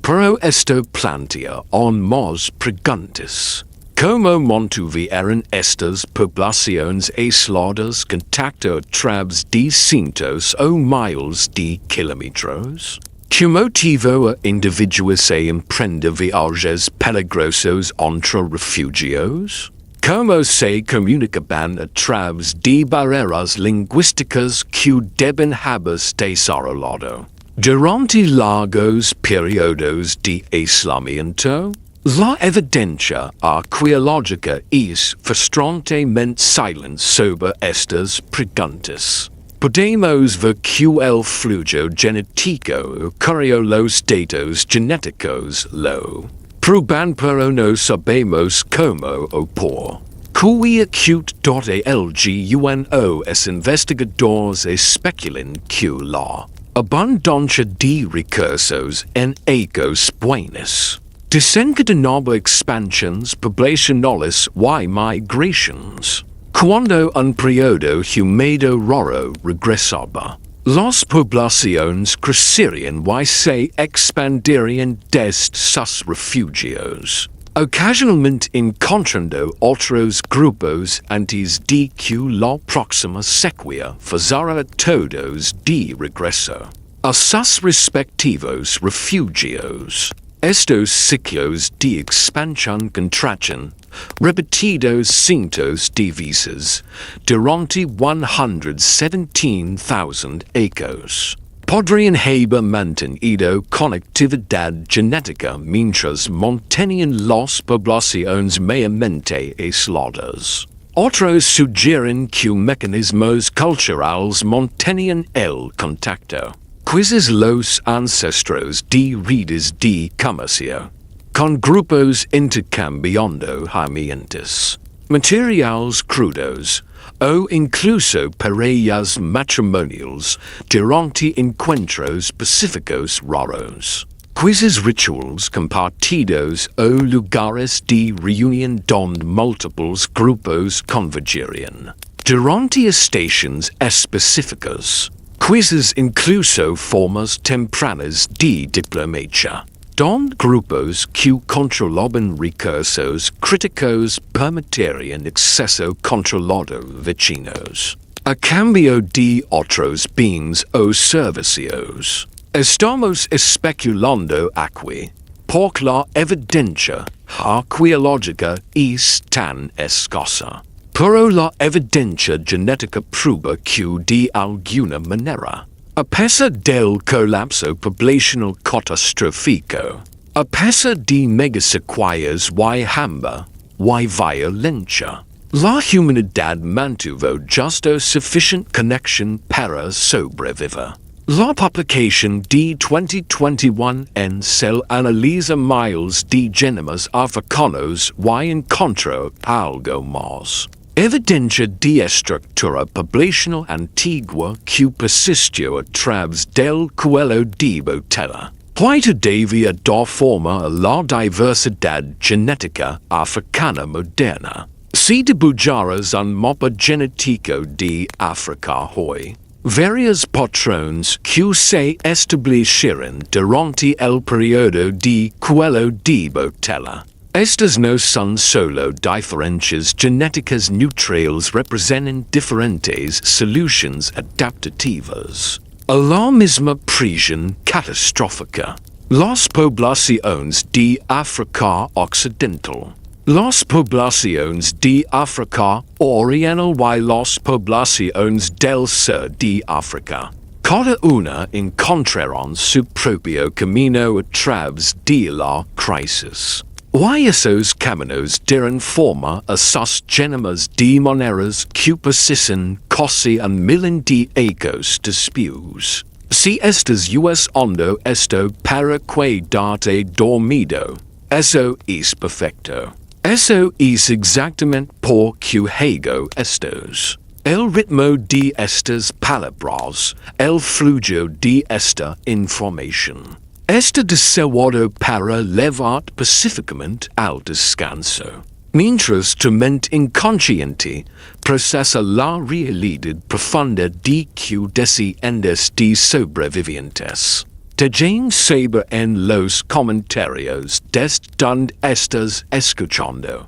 Pero esto plantea aún más preguntas. ¿Cómo mantuvieron estas poblaciones aisladas contacto a través de cientos o miles de kilómetros? ¿Qué motivó a individuos a emprender viajes peligrosos entre refugios? ¿Cómo se comunicaban a través de barreras lingüísticas que deben haberse desarrollado? Durante largos periodos de aislamiento, la evidencia arqueológica es frustrantemente silente sobre estas preguntas. Podemos ver que el flujo genético ocurrió los datos genéticos lo prueban pero no sabemos cómo o por. Los investigadores especulan que la abundancia de recursos en ecosistemas desencadenaba expansiones poblacionales y migrations. Cuando un periodo húmedo raro regresaba, las poblaciones crecerían y se expandirían desde sus refugios, ocasionalmente encontrando otros grupos antes de que la próxima sequía forzara a todos de regreso a sus respectivos refugios. Estos ciclos de expansión contrachan repetidos cientos de veces durante 117,000 años. Podrían haber mantenido conectividad genética mientras mantenían las poblaciones mayamente aisladas. Otros sugieren que mecanismos culturales mantenían el contacto. Quizás los ancestros de redes de comercio, con grupos intercambiando herramientas, materiales crudos, o incluso parejas matrimoniales durante encuentros pacíficos raros. Quizás rituales compartidos o lugares de reunión donde múltiples grupos convergirían. Durante estaciones específicas, quizás incluso formas tempranas de diplomacia, donde grupos que controlaban recursos críticos permitirían acceso controlado vecinos, a cambio de otros bienes o servicios. Estamos especulando aquí, porque la evidencia arqueológica es tan escasa. Pero la evidencia genética prueba que de alguna manera, a pesar del colapso poblacional catastrófico, a pesar de mega-sequías y hambre y violencia, la humanidad mantuvo justo suficiente conexión para sobrevivir. La publicación de 2021 en Cell analiza miles de genomas africanos y encontró algo más. Evidencia de estructura poblacional antigua que persistió a través del cuello de botella. White debía dar forma a la diversidad genética africana moderna. Si dibujaras un mapa genético de África hoy, Varios patrones que se establecieron durante el periodo de cuello de botella. Estas no son solo diferencias genéticas neutrales representan diferentes soluciones adaptativas a la misma presión catastrófica. Las poblaciones de África Occidental, las poblaciones de África Oriental y las poblaciones del sur de África. Cada una encontraron su propio camino a través de la crisis. Y esos caminos dieron forma a sus genemas de maneras que persisten casi un millón de años después. Si estás usando esto para quedarte dormido, eso es perfecto. Eso es exactamente por que hago estos. El ritmo de estas palabras, el flujo de esta información. Está deseado para levar pacíficamente al descanso. Mientras tu mente inconsciente procesa la realidad profunda de que desciendes de sobrevivientes. Dejen saber en los comentarios desde donde estás escuchando.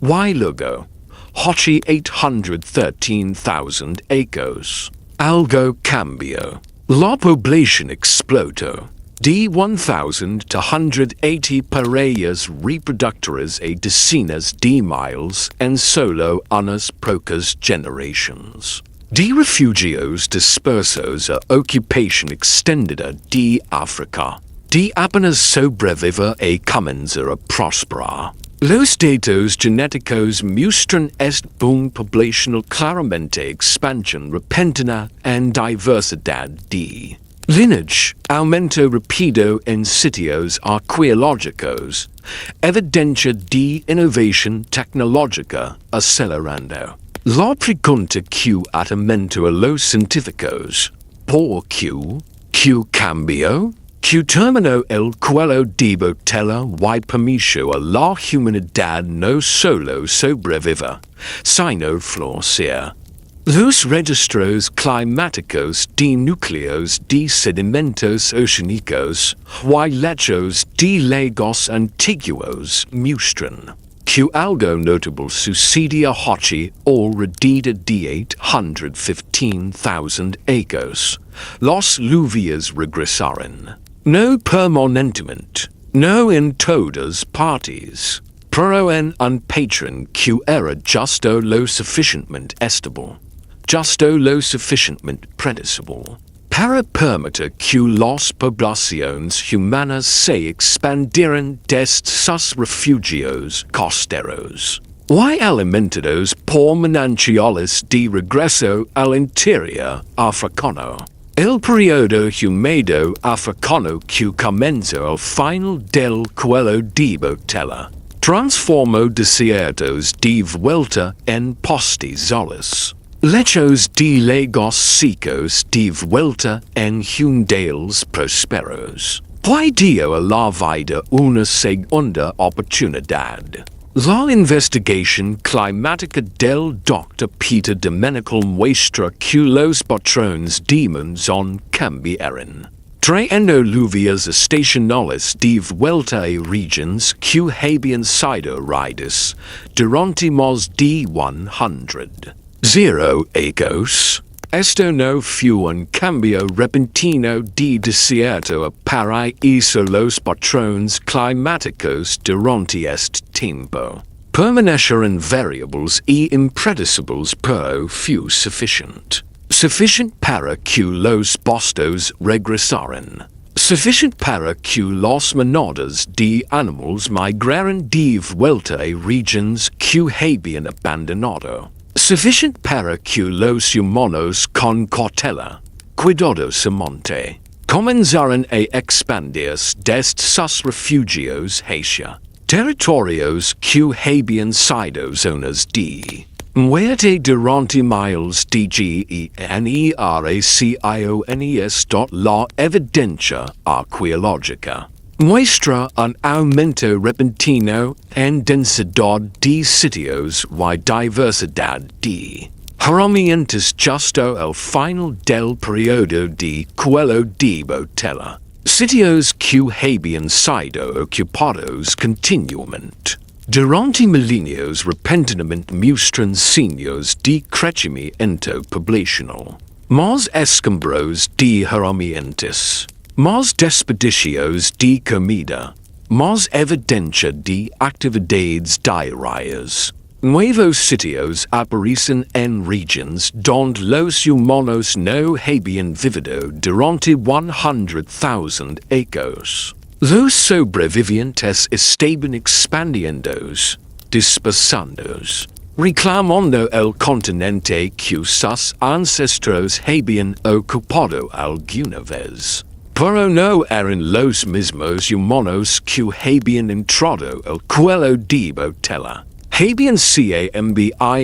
Y luego, hace 813,000 años, algo cambió. La población explotó. De 1,280 parejas reproductoras a decenas de miles en solo unas pocas generaciones. De refugios dispersos a ocupación extendida de África. De apenas sobrevivir a comenzar a prosperar. Los datos genéticos muestran este boom poblacional claramente expansión repentina en diversidad de lineage, aumento rápido en sitios arqueológicos, evidencia de innovación tecnológica acelerando. La pregunta que atormenta a los científicos, ¿por qué? ¿Qué cambió? ¿Qué terminó el cuello de botella y permitió a la humanidad no solo sobrevivir, sino florecer? Los registros climáticos de núcleos de sedimentos oceánicos y lechos de lagos antiguos muestran que algo notable sucedió hace alrededor de 815,000 años. Las lluvias regresaron, no permanentemente, no en todas partes, pero en un patrón que era justo lo suficientemente estable. Justo lo suficientemente predecible para permitir que las poblaciones humanas se expandieran desde sus refugios costeros y alimentados por manantiales de regreso al interior africano. El periodo húmedo africano que comenzó al final del cuello de botella transformó desiertos de vuelta en pastizales. Lechos de lagos secos de vuelta en humedales prosperos. Dio a la vida una segunda oportunidad. La investigación climática del Dr. Peter Domenical muestra que los patrones de monzón cambiaron, trayendo lluvias estacionales de vuelta a regiones que habían sido raídas durante más de 100. Zero años. Esto no fue un cambio repentino de desierto a paraíso. Los patrones climáticos durante este tiempo permanecieron variables y impredecibles, pero fue suficiente. Suficiente para que los pastos regresaran. Suficiente para que las manadas de animales migraran de vuelta a regiones que habían abandonado. Sufficient para que los humanos con cautela, cuidadosamente, comenzaran a expandirse desde sus refugios hacia territorios que habían sido zonas de muerte durante miles de generaciones. La evidencia arqueológica muestra un aumento repentino en densidad de sitios y diversidad de herramientas justo el final del periodo de cuello de botella. Sitios que habían sido ocupados continuamente durante milenios repentinamente muestran signos de crecimiento poblacional. Más escombros de herramientas, más desperdicios de comida, más evidencia de actividades diarias. Nuevos sitios aparecen en regions donde los humanos no habían vivido durante 100,000 años. Los sobrevivientes estaban expandiéndose, dispersándose, reclamando el continente que sus ancestros habían ocupado alguna vez. Pero no eran los mismos humanos que habían entrado el cuello de botella. Habían cambiado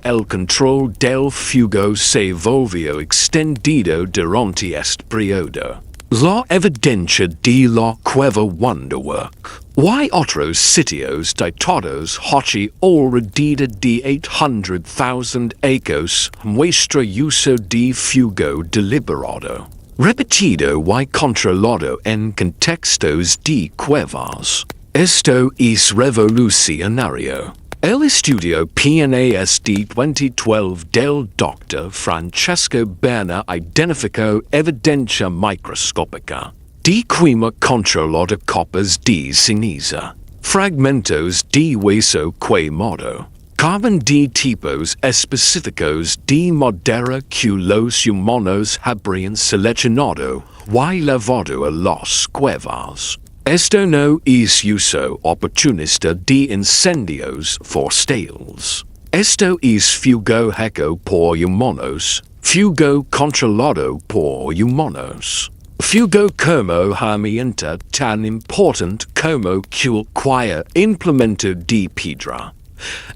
el control del fuego se volvió extendido durante este periodo. La evidencia de la cueva Wonderwork. Hay otros sitios datados hace alrededor de 800,000 años muestra uso de fuego deliberado, repetido y controlado en contextos de cuevas. Esto es revolucionario. El estudio PNAS de 2012 del Dr. Francesco Berna identificó evidencia microscópica de quema controlada copas de ceniza, fragmentos de hueso quemado, carbon de tipos específicos de madera que los humanos habrían seleccionado y llevado a las cuevas. Esto no es uso oportunista de incendios forestales. Esto es fuego hecho por humanos, fuego controlado por humanos. Fuego como herramienta tan importante como cualquier implemento de piedra.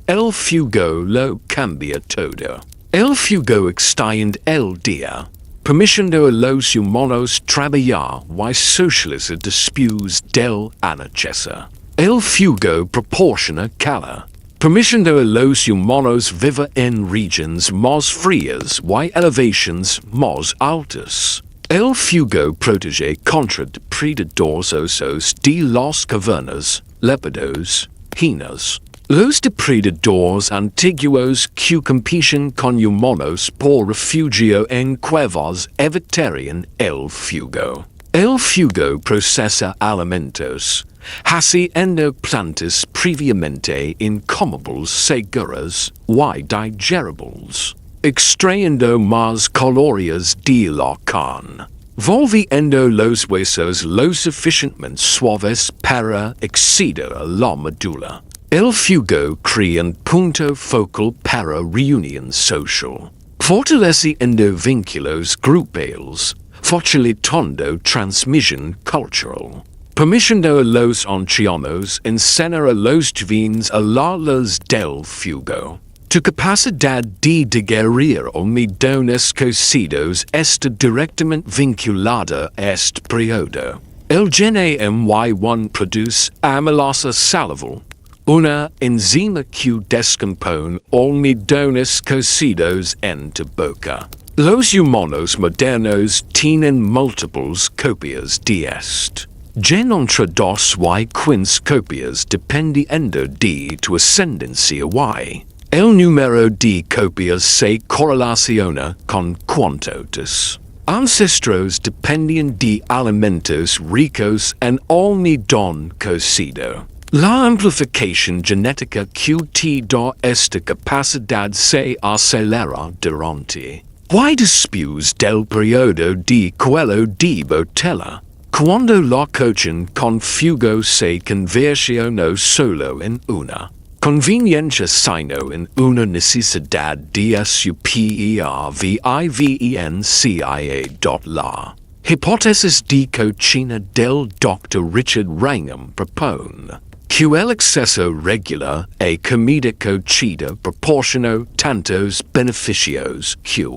El fuego lo cambia todo. El fuego extiende el día, permitiendo a los humanos trabajar y socializar después del anochecer. El fuego proporciona calor, permitiendo a los humanos vivir en regions más frías y elevaciones más altas. El fuego protege contra depredadores osos de las cavernas, léopardos, hienas. Los depredadores antiguos que compiten con humanos por refugio en cuevas evitarían el fuego. El fuego procesa alimentos, haciendo plantas previamente incomibles seguras y digeribles, extrayendo más calorías de la carne, volviendo los huesos lo suficientemente suaves para acceder a la médula. El fuego crea un punto focal para reunión social, fortaleciendo vínculos grupales, facilitando transmisión cultural, permitiendo a los ancianos enseñar a los jóvenes a la luz del fuego. Tu capacidad de digerir almidones cocidos está directamente vinculada a este periodo. El gene MY1 produce amilasa salival, una enzima que descompone almidones cocidos en tu boca. Los humanos modernos tienen múltiples copias de este gen entre 2 y 15 copias dependiendo de tu ascendencia Y. El número de copias se correlaciona con cuánto tus ancestros dependían de alimentos ricos en almidón cocido. La amplificación genética que te da esta capacidad se acelera durante y después del periodo de cuello de botella, cuando la cocción con fuego se convirtió no solo en una conveniencia sino en una necesidad de supervivencia. La hipótesis de cocina del Dr. Richard Wrangham propone que el exceso regular a comida cocida proporcionó tantos beneficios que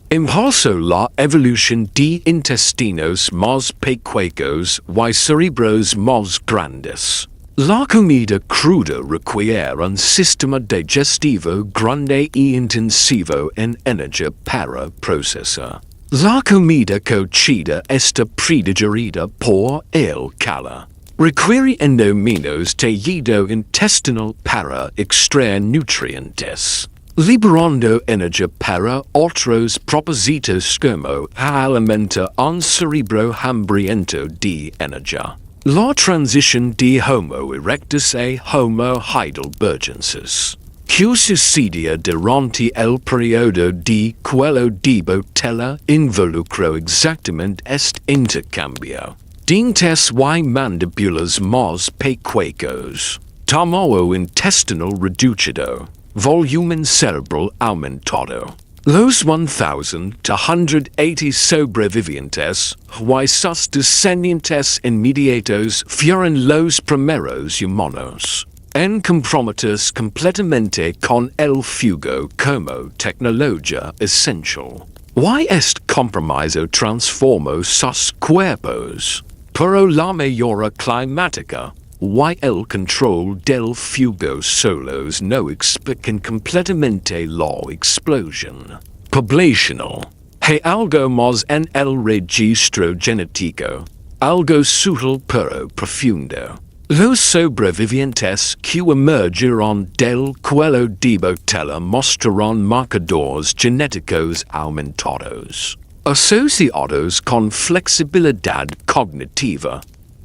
impulsó la evolución de intestinos más pequeños y cerebros más grandes. La comida cruda requiere un sistema digestivo grande e intensivo en energía para procesar. La comida cocida está predigerida por el calor. Requiere menos tejido intestinal para extraer nutrientes, liberando energía para otros propósitos como alimentar un cerebro hambriento de energía. La transición de Homo erectus a Homo heidelbergensis, que sucedió durante el periodo de cuello de botella, involucró exactamente este intercambio. Dientes y mandíbulas más pequeños, tamaño intestinal reducido, volumen cerebral aumentado. Los 1,280 sobrevivientes y sus descendientes inmediatos fueron los primeros humanos en comprometerse completamente con el fuego como tecnología esencial. Y este compromiso transformó sus cuerpos, pero la mejora climática y el control del fuego solos no explican completamente la explosión poblacional. Hay algo más en el registro genético, algo sutil pero profundo. Los sobrevivientes que emergieron del cuello de botella mostraron marcadores genéticos aumentados, asociados con flexibilidad cognitiva,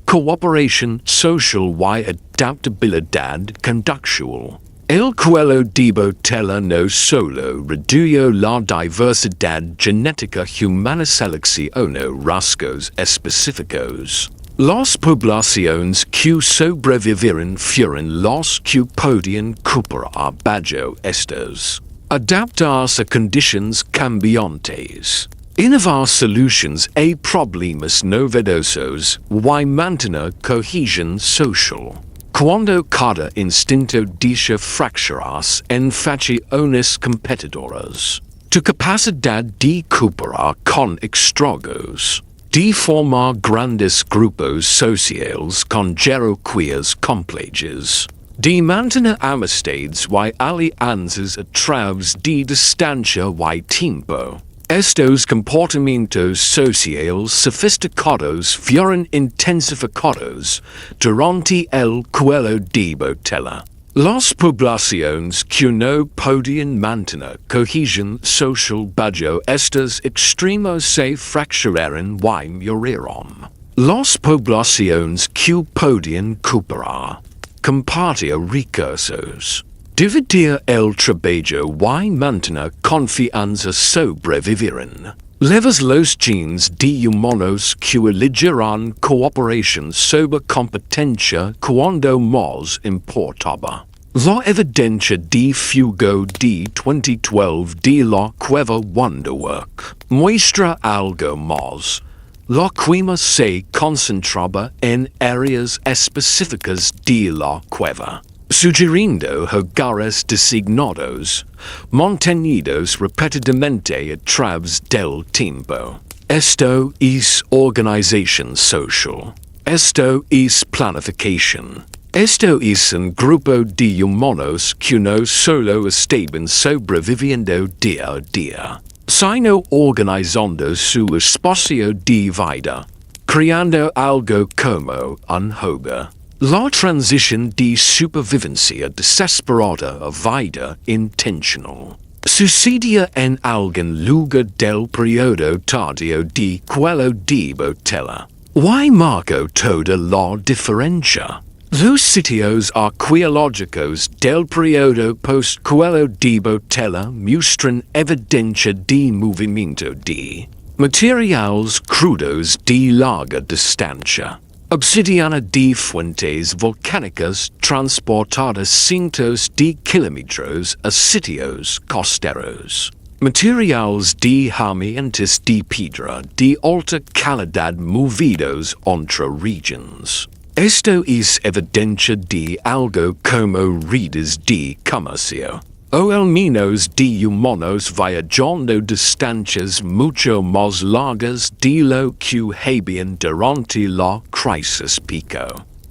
cooperación social y adaptabilidad conductual. El cuello de botella no solo redujo la diversidad genética humana seleccionó rasgos específicos. Las poblaciones que sobrevivieron fueron las que podían cooperar bajo estos, adaptarse a condiciones cambiantes, innovar soluciones a problemas novedosos y mantener cohesión social. Cuando cada instinto desea fracturarse en facciones competidoras, tu capacidad de cooperar con extragos, de formar grandes grupos sociales con jerarquías complejas, de mantener amistades y alianzas a través de distancia y tiempo. Estos comportamientos sociales sofisticados fueron intensificados durante el cuello de botella. Las poblaciones que no podían mantener cohesión social bajo estos extremos se fracturaron y murieron. Las poblaciones que podían cooperar, compartir recursos, dividir el trabajo y mantener confianza sobrevivieron. Levas los genes de humanos que eligieron cooperación sobre competencia cuando más importaba. La evidencia de fuego de 2012 de la cueva Wonderwork muestra algo más. La quema se concentraba en áreas específicas de la cueva, sugiriendo hogares designados, mantenidos repetidamente a través del tiempo. Esto es organización social. Esto es planificación. Esto es un grupo de humanos que no solo estaban sobreviviendo día a día, sino organizando su espacio de vida, creando algo como un hogar. La transición de supervivencia desesperada a vida intencional sucedía en algún lugar del periodo tardío de cuello de botella. Y marcó toda la diferencia. Los sitios arqueológicos del periodo post-cuello de botella muestran evidencia de movimiento de materiales crudos de larga distancia. Obsidiana de fuentes volcánicas transportadas cientos de kilómetros a sitios costeros. Materiales de herramientas de piedra de alta calidad movidos entre regiones. Esto es evidencia de algo como redes de comercio, o al menos de humanos viajando distancias mucho más largas de lo que habían durante la crisis pico.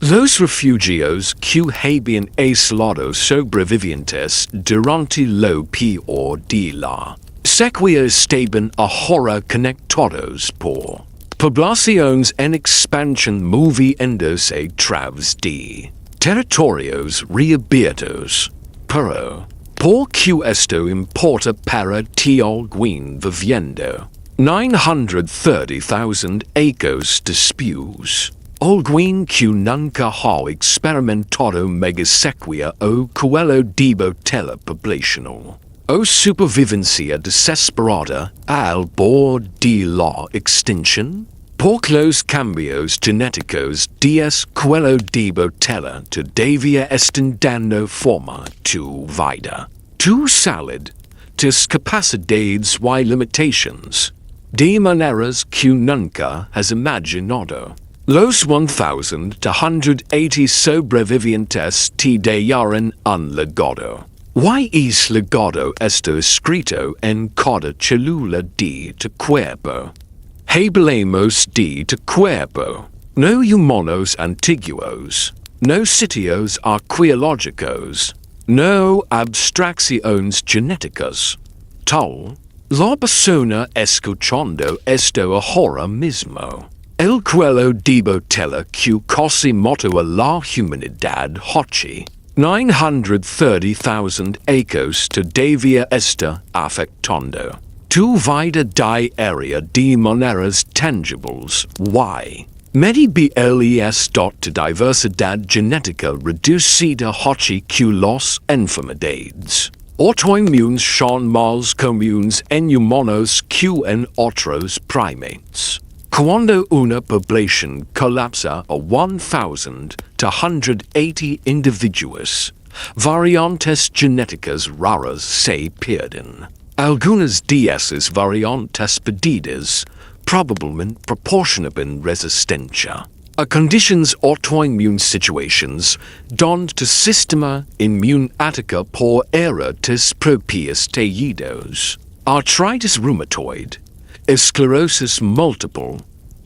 Los refugios que habían aislado sobrevivientes durante lo peor de la sequía estaban ahora conectados por poblaciones en expansión moviéndose a través de territorios reabiertos. Pero, ¿por qué esto importa para ti alguien viviendo 930,000 acres después? Alguien que nunca ha experimentado mega-sequía o cuello de botella poblacional, o supervivencia desesperada al borde de la extinción? Por los cambios genéticos de cuello de botella todavía están dando forma tu vida, tu salud, tus capacidades y limitations, de maneras que nunca has imaginado. Los 1,280 sobrevivientes te dejaron un legado. ¿Y es legado esto escrito en cada célula de tu cuerpo? Hablemos de tu cuerpo, no humanos antiguos, no sitios arqueológicos, no abstracciones genéticas. Tal, la persona escuchando esto ahora mismo. El cuello de botella que casi mató a la humanidad hace 930,000 acres todavía está afectando tu vida diaria de maneras tangibles. Y medibles. Tu diversidad genética reducida hace que las enfermedades autoinmunes son más comunes en humanos que en otros primates. Cuando una población colapsa a 1,280 individuos, variantes genéticas raras se pierden. Algunas de esas variantes perdidas probablemente proporcionaban resistencia a conditions autoimmune situations donde tu sistema inmune ataca por era tus propios tejidos. Arthritis rheumatoid, esclerosis multiple,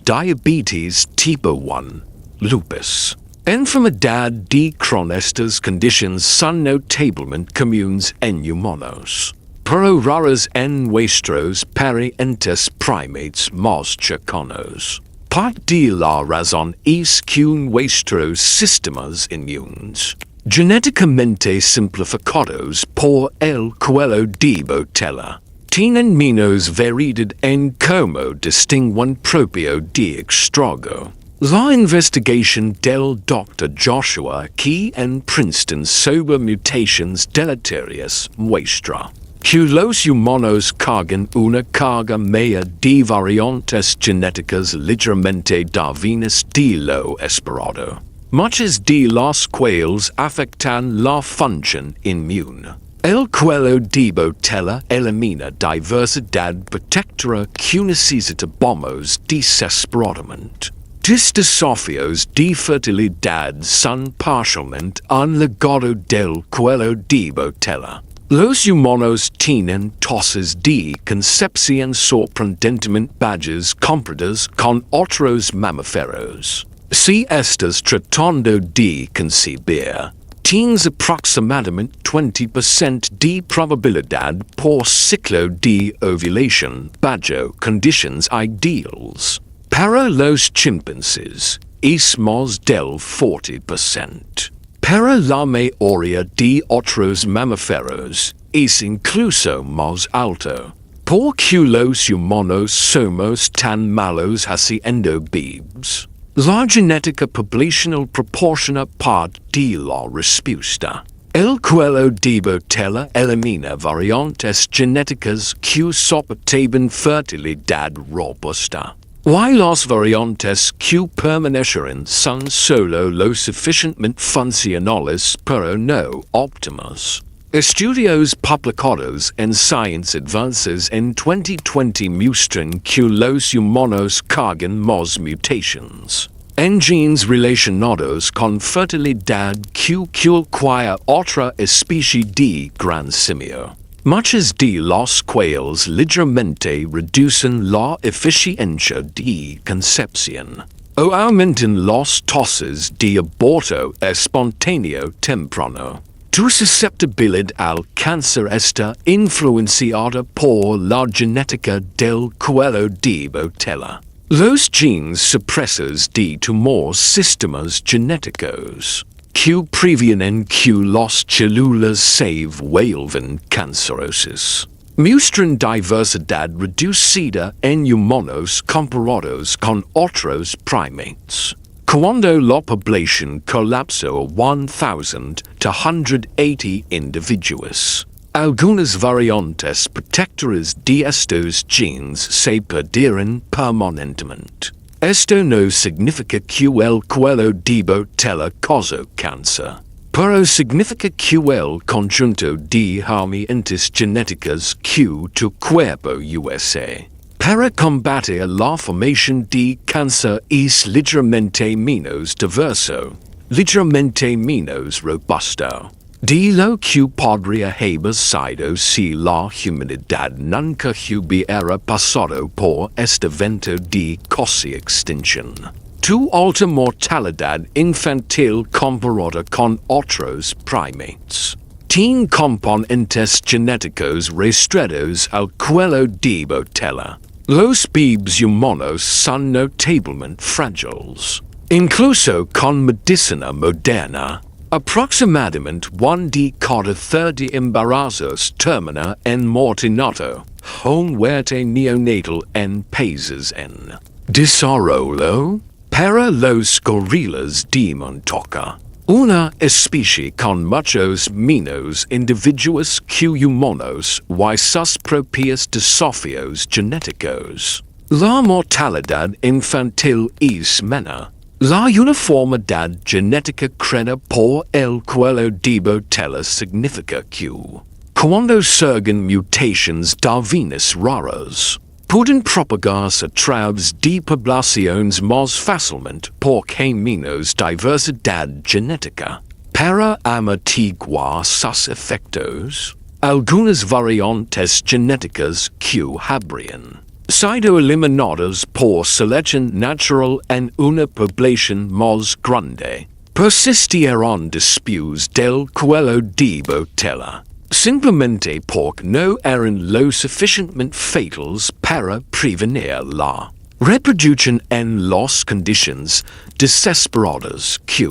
diabetes tipo 1, lupus. Enfermedad de Crohn. Estas conditions son notablemente comunes en humanos, pero raras en nuestros parientes primates más cercanos. Parte de la razón es que nuestros sistemas inmunes, genéticamente simplificados por el cuello de botella, tienen menos variedad en cómo distinguen propio de extrago. La investigación del Dr. Joshua Key en Princeton sobre mutations deleterias muestra que los humanos cargan una carga media de variantes genéticas ligeramente davinas de lo esperado. Muchas de las cuales afectan la función inmune. El cuello de botella elimina diversidad protectora que necesitamos desesperadamente. Tus desafíos de fertilidad son parcialmente un legado del cuello de botella. Los humanos tienen tasas de concepción sorprendentemente bajas comparadas con otros mamíferos. Si estás tratando de concebir, tienes aproximadamente 20% de probabilidad por ciclo de ovulación bajo conditions ideales. Para los chimpancés, es más del 40%. Para la mayoría de otros mamíferos, es incluso más alto. ¿Por qué los humanos somos tan malos haciendo bebés? La genética poblacional proporciona parte de la respuesta. El cuello de botella elimina variantes genéticas que soportaban fertilidad robusta. Y las variantes que permanecerán son solo lo suficientemente funcionales pero no óptimas. Estudios publicados en Science Advances en 2020 muestran que los humanos cargan más mutations en genes relacionados con fertilidad que cualquier otra especie de gran simio. Muchas de las cuales ligeramente reducen la eficiencia de concepción. o aumentan los toses de aborto espontáneo temprano. Tu susceptibilidad al cáncer está influenciada por la genética del cuello de botella. Los genes supresores de tumores sistemas genéticos que previenen que las células se vuelvan cancerosas. Muestran diversidad reducida en humanos comparados con otros primates. Cuando la población colapsó a 1,280 individuos. Algunas variantes protectoras de estos genes se perdieron permanentemente. Esto no significa que el cuello de botella causó cáncer, pero significa que el conjunto de herramientas genéticas que tu cuerpo usa para combatir la formación de cáncer es ligeramente menos diverso, ligeramente menos robusto. De lo que podría haber sido si la humanidad nunca hubiera pasado por este evento de casi extinción. Tu alta mortalidad infantil comparada con otros primates. Tiene componentes genéticos restredos al cuello de botella. Los bebés humanos son notablemente frágiles. Incluso con medicina moderna, aproximadamente 1 de cada 30 embarazos termina en muerte neonatal, un muerte neonatal en países en desarrollo. Para los gorilas de montaña, una especie con muchos menos individuos que humanos y sus propios desafíos genéticos. La mortalidad infantil es menor. La uniformidad genética creada por el cuello de botella significa que, cuando surgen mutaciones darwinas raras, pueden propagarse a través de poblaciones más fácilmente porque menos diversidad genética. Para amortiguar sus efectos, algunas variantes genéticas que habrían sido eliminadas por selección natural en una población más grande persistieron después del cuello de botella. Simplemente porque no eran lo suficientemente fatales para prevenir la reproducción en las condiciones desesperadas que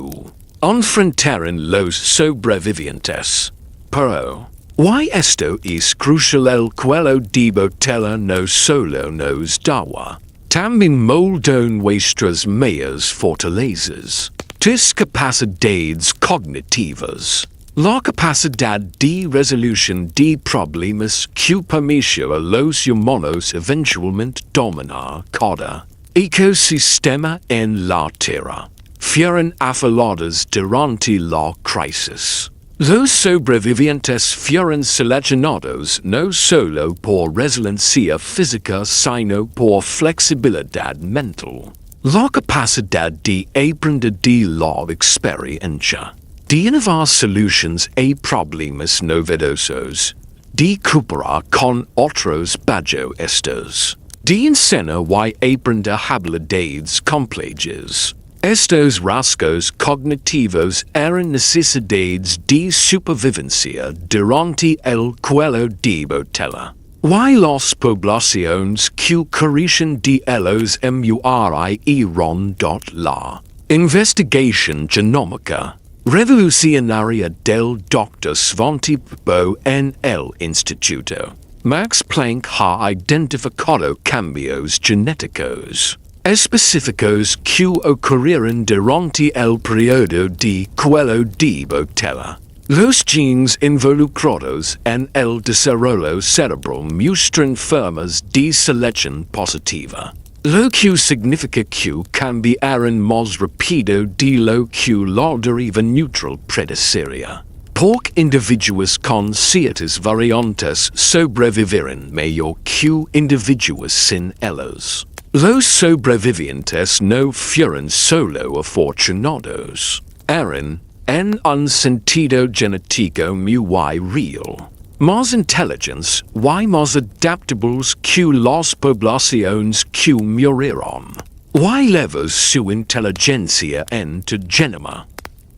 enfrentaron los sobrevivientes. Pero, y esto es crucial, el cuello de botella no solo nos daba, también moldó nuestras mayores fortalezas, tus capacidades cognitivas. La capacidad de resolución de problemas que permitió a los humanos eventualmente dominar cada ecosistema en la Tierra, fueron afectadas durante la crisis. Los sobrevivientes fueron seleccionados no solo por resiliencia física sino por flexibilidad mental. La capacidad de aprender de la experiencia, de innovar soluciones a problemas novedosos, de cooperar con otros bajo estos, de enseñar y aprender habilidades complejas. Estos rasgos cognitivos eran necesidades de supervivencia durante el cuello de botella. Y las poblaciones que carecen de ellos murieron. La investigación genómica revolucionaria del Dr. Svante Pääbo en el Instituto Max Planck ha identificado cambios genéticos específicos que ocurrieron durante el periodo de cuello de botella. Los genes involucrados en el desarrollo cerebral muestran formas de selección positiva, lo que significa que cambiaron más rápido de lo que la deriva neutral predeciría. Porque individuos con ciertas variantes sobrevivieron mejor que individuos sin ellos. Los sobrevivientes no fueron solo afortunados, eran, en un sentido genético muy real, más inteligentes y más adaptables que las poblaciones que murieron. Why levos su intelligencia en tu genoma?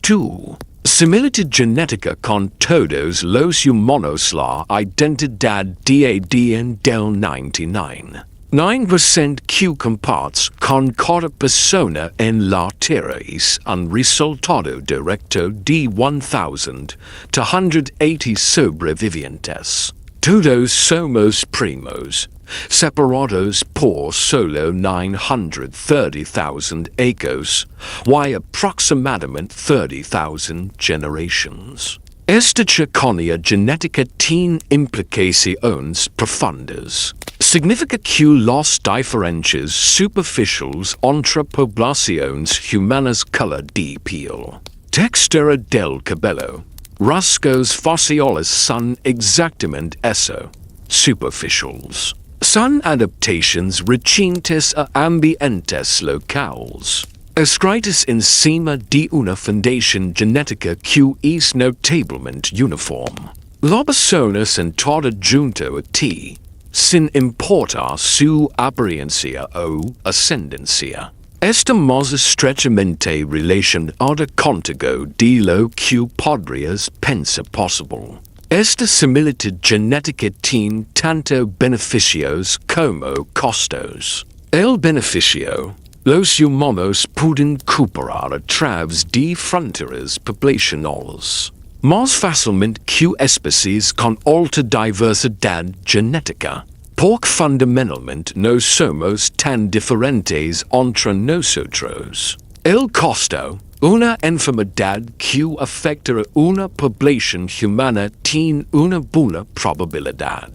2. Similitude genética con todos los humanos la identidad DADN del 99. 9% Q comparts con cada persona en la Tierra es un resultado directo de 1,280 sobrevivientes. Todos somos primos, separados por solo 930,000 años, y aproximadamente 30,000 generations. Esta chiconia genética tiene implicaciones profundas. Significa que las diferencias superficiales entre poblaciones humanas color de piel, textura del cabello, rasgos faciales son exactamente eso, superficials. Son adaptations recientes a ambientes locales, escritas encima de una fundación genética que es notablemente uniforme. La persona sentada junto a ti, sin importar su apariencia o ascendencia, está más estrechamente relacionada contigo de lo que podrías pensar posible. Esta similitud genética tiene tanto beneficios como costos. El beneficio: los humanos pueden cooperar a través de fronteras poblacionales más fácilmente que especies con alta diversidad genética, porque fundamentalmente no somos tan diferentes entre nosotros. El costo: una enfermedad que afecta a una población humana tiene una buena probabilidad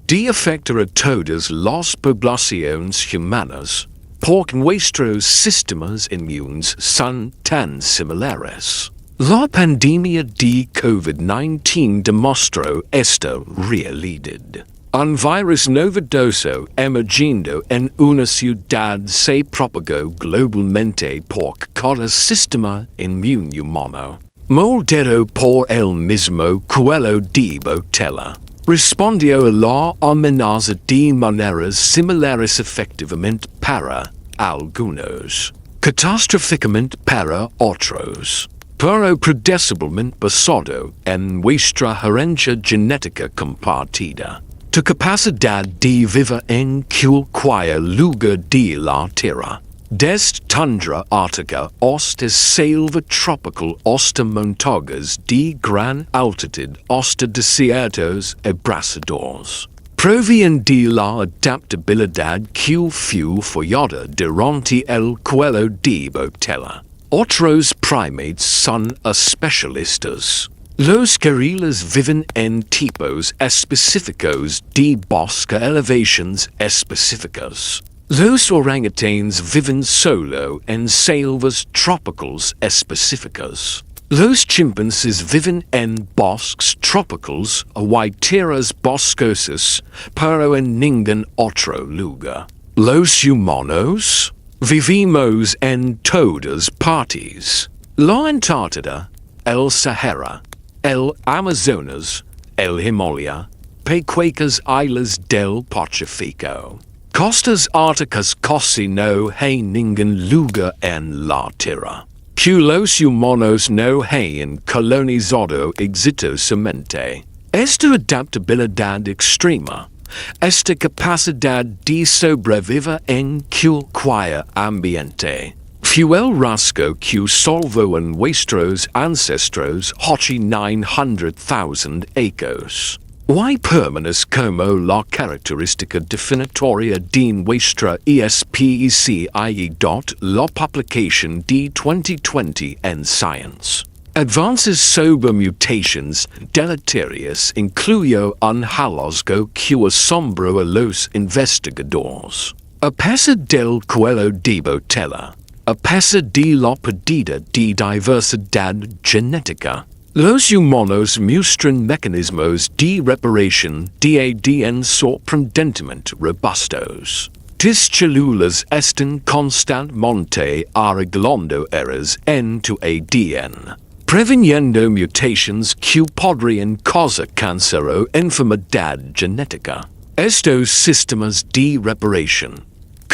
de afectar a todas las poblaciones humanas, porque nuestros sistemas inmunes son tan similares. La pandemia de COVID-19 demostró esta realidad. Un virus novedoso emergiendo en una ciudad se propagó globalmente porque cada sistema inmune humano, moldado por el mismo cuello de botella, respondió a la amenaza de maneras similares efectivamente para algunos, catastróficamente para otros, pero predeciblemente basado en nuestra herencia genética compartida. Tu capacidad de vivir en cualquier lugar de la Tierra, desde tundra ártica hasta selva tropical hasta montañas de gran altitud hasta desiertos abrasadores, proviene de la adaptabilidad que fue follada durante el cuello de botella. Otros primates son especialistas. Los gorilas viven en tipos específicos de bosque elevaciones específicas. Los orangutanes viven solo en selvas tropicales específicas. Los chimpancés viven en bosques tropicales o tierras boscosas, pero en ningún otro lugar. Los humanos vivimos en todas partes. La Antártida, el Sahara, el Amazonas, el Himalaya, pequeñas islas del Pacífico. Costas árticas casi no hay ningún lugar en la Tierra que los humanos no hayan colonizado exitosamente. Esta adaptabilidad extrema, esta capacidad de sobrevivir en cualquier ambiente, fue el rasgo que salvó a nuestros ancestros hace 900,000 años. Y permanece como la característica definitoria de nuestra especie la publicación de 2020 en Science. Advances sobre mutations deleterias incluyó un hallazgo que asombró a los investigadores. A pesar del cuello de botella, a pesar de la pérdida de diversidad genética, los humanos muestran mecanismos de reparación de ADN sorprendentemente robustos. Tus células están constantemente arreglando errores en tu ADN, previniendo mutations que podrían causar cáncer o enfermedad genética. Estos sistemas de reparación,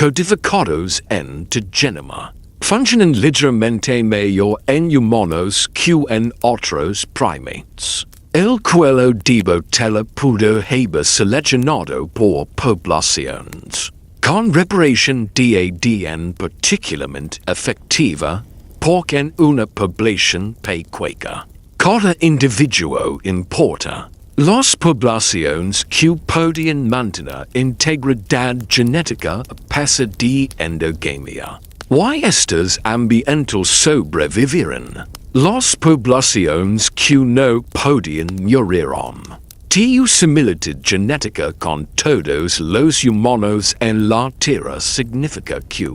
codificados en to genoma. Funcionan ligeramente mejor en humanos que en otros primates. El cuello de botella pudo haber seleccionado por poblaciones con reparación de ADN particularmente efectiva, porque en una población pequeña cada individuo importa. Las poblaciones que podían mantener integridad genética a pesar de endogamia. Y estas ambiental sobrevivieron. Las poblaciones que no podían murieron. Tu similitud genética con todos los humanos en la Tierra significa que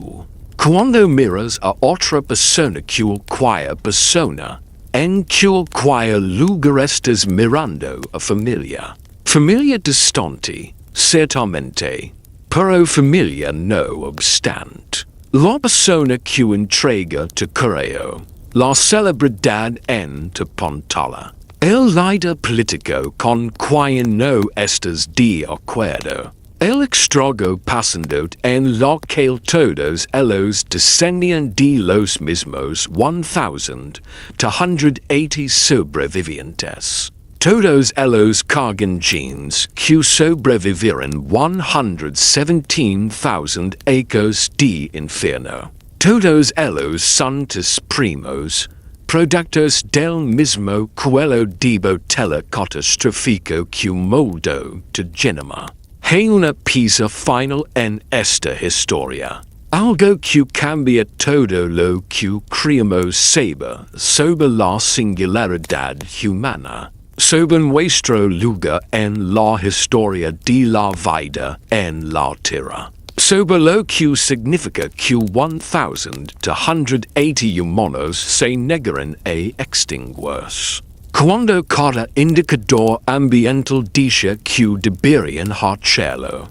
cuando miras a otra persona cualquier persona, en cualquier lugar estás mirando a familia. Familia distante, ciertamente, pero familia no obstante. La persona que entrega tu correo, la celebridad en tu pantalla, el líder político con quien no estás de acuerdo, el extrago pasando en lo que todos ellos descendían de los mismos 1,280 sobrevivientes. Todos ellos cargan genes que sobrevivieron 117,000 ecos de infierno. Todos ellos son tus primos, productos del mismo cuello de botella catastrófico que moldó tu genoma. Hay una pieza final en esta historia. Algo que cambia todo lo que creemos sobre la singularidad humana, sobre nuestro lugar en la historia de la vida en la Tierra, sobre lo que significa que 1,280 humanos se negaron a extinguirse. Cuando cada indicador ambiental dice que deberían hacerlo.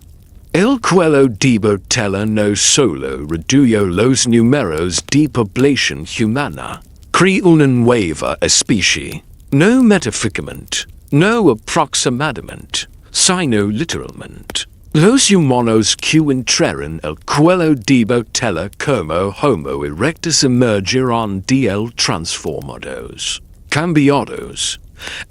El cuello de botella no solo redujo los números de población humana, creó una nueva especie, no metafísicamente, no aproximadamente, sino literalmente. Los humanos que entraron el cuello de botella como Homo erectus emergieron de él transformados, cambiados,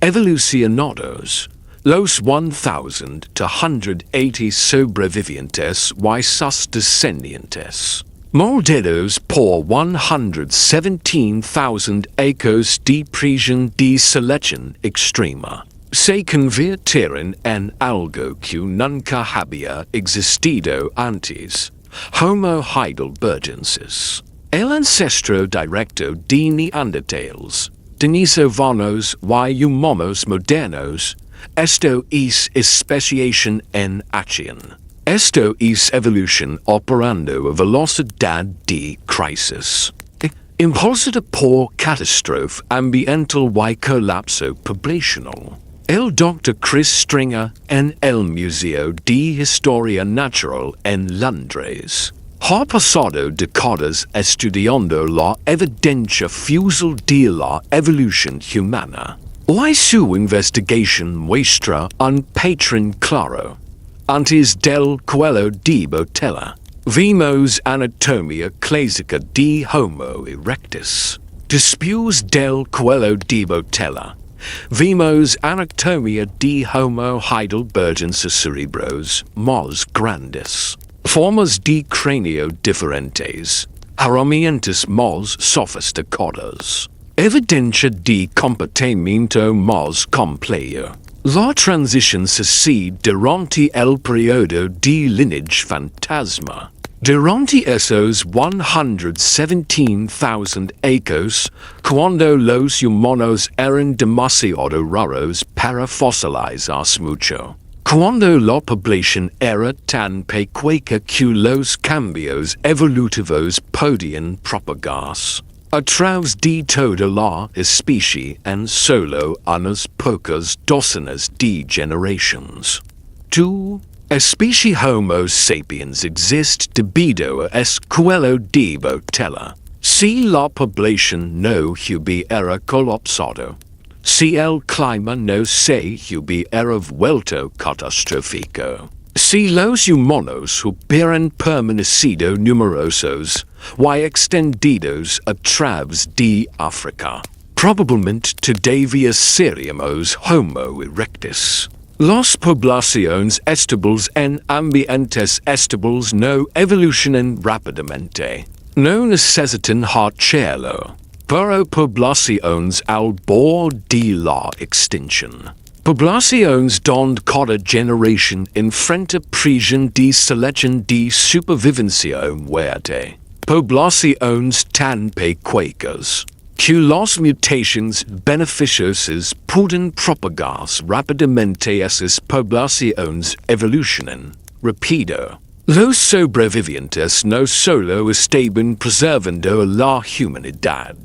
evolucionados. Los 1,280 sobrevivientes y sus descendientes, moldeados por 117,000 ecos de prisión de selección extrema, se convirtieron en algo que nunca había existido antes, Homo heidelbergensis, el ancestro directo de Neanderthals, denisovanos y humanos modernos. Esto es especiación en acción. Esto es evolución operando a velocidad de crisis. Impulsada por catástrofe ambiental y colapso poblacional. El Dr. Chris Stringer en el Museo de Historia Natural en Londres ha pasado décadas estudiando la evidencia fusal de la evolución humana. Y su investigación muestra un patrón claro. Antes del cuello de botella, vimos anatomía clásica de Homo erectus. Después del cuello de botella, vimos anatomía de Homo heidelbergensis cerebros más grandes, formas de cráneo diferentes, herramientas más sofisticadas. Evidencia de comportamiento más complejo. La transición sucede durante el periodo de lineage fantasma. Durante esos 117,000 ecos, cuando los humanos eran demasiado raros para fosilizarse mucho. Cuando la población era tan pequeña que los cambios evolutivos podían propagarse. A través de toda la especie en solo unas pocas docenas de generaciones. Tu especie Homo sapiens existe debido a el cuello de botella. Si la población no hubiera colapsado, si el clima no se hubiera vuelto catastrófico, Si los humanos hubieran permanecido numerosos y extendidos a través de África, probablemente todavía seríamos Homo erectus. Las poblaciones estables en ambientes estables no evolucionan rápidamente. No necesitan hacerlo. Pero poblaciones al borde de la extinción. Poblaciones donde cada generación enfrenta presión de selección de supervivencia muerte. Poblaciones tan pequeñas que las mutaciones beneficiosas pueden propagarse rápidamente. Esas poblaciones evolucionan rápido. Los sobrevivientes no solo estaban preservando la humanidad,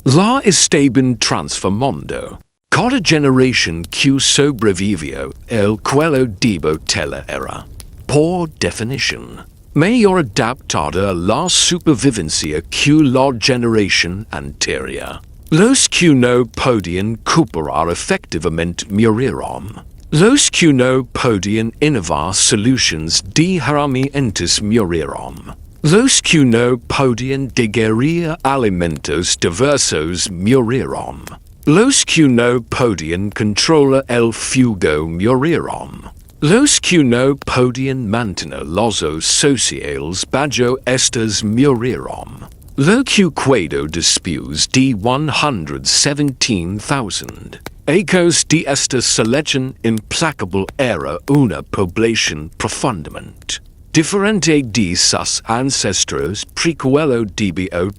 la estaban transformando. Cada generación que sobrevivió el cuello de botella era, por definición, mejor adaptada a la supervivencia que la generación anterior. Los que no podían cooperar efectivamente murieron. Los que no podían innovar soluciones de herramientas murieron. Los que no podían digerir alimentos diversos murieron. Los que no podían controlar el fuego murieron. Los que no podían mantener lazos sociales bajo estas murieron. Lo que quedó después de 117,000 años de esta selección implacable era una población profundamente diferente de sus ancestros precuelo debido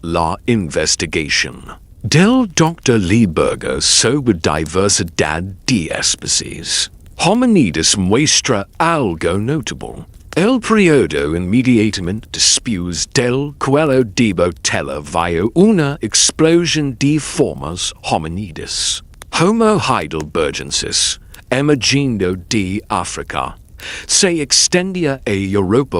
la investigación del Dr. Lieberger sobre diversidad de especies homínidas muestra algo notable. El periodo inmediatamente después del cuello de botella vio una explosión de formas homínidas. Homo heidelbergensis, emergiendo de África, se extendía a Europa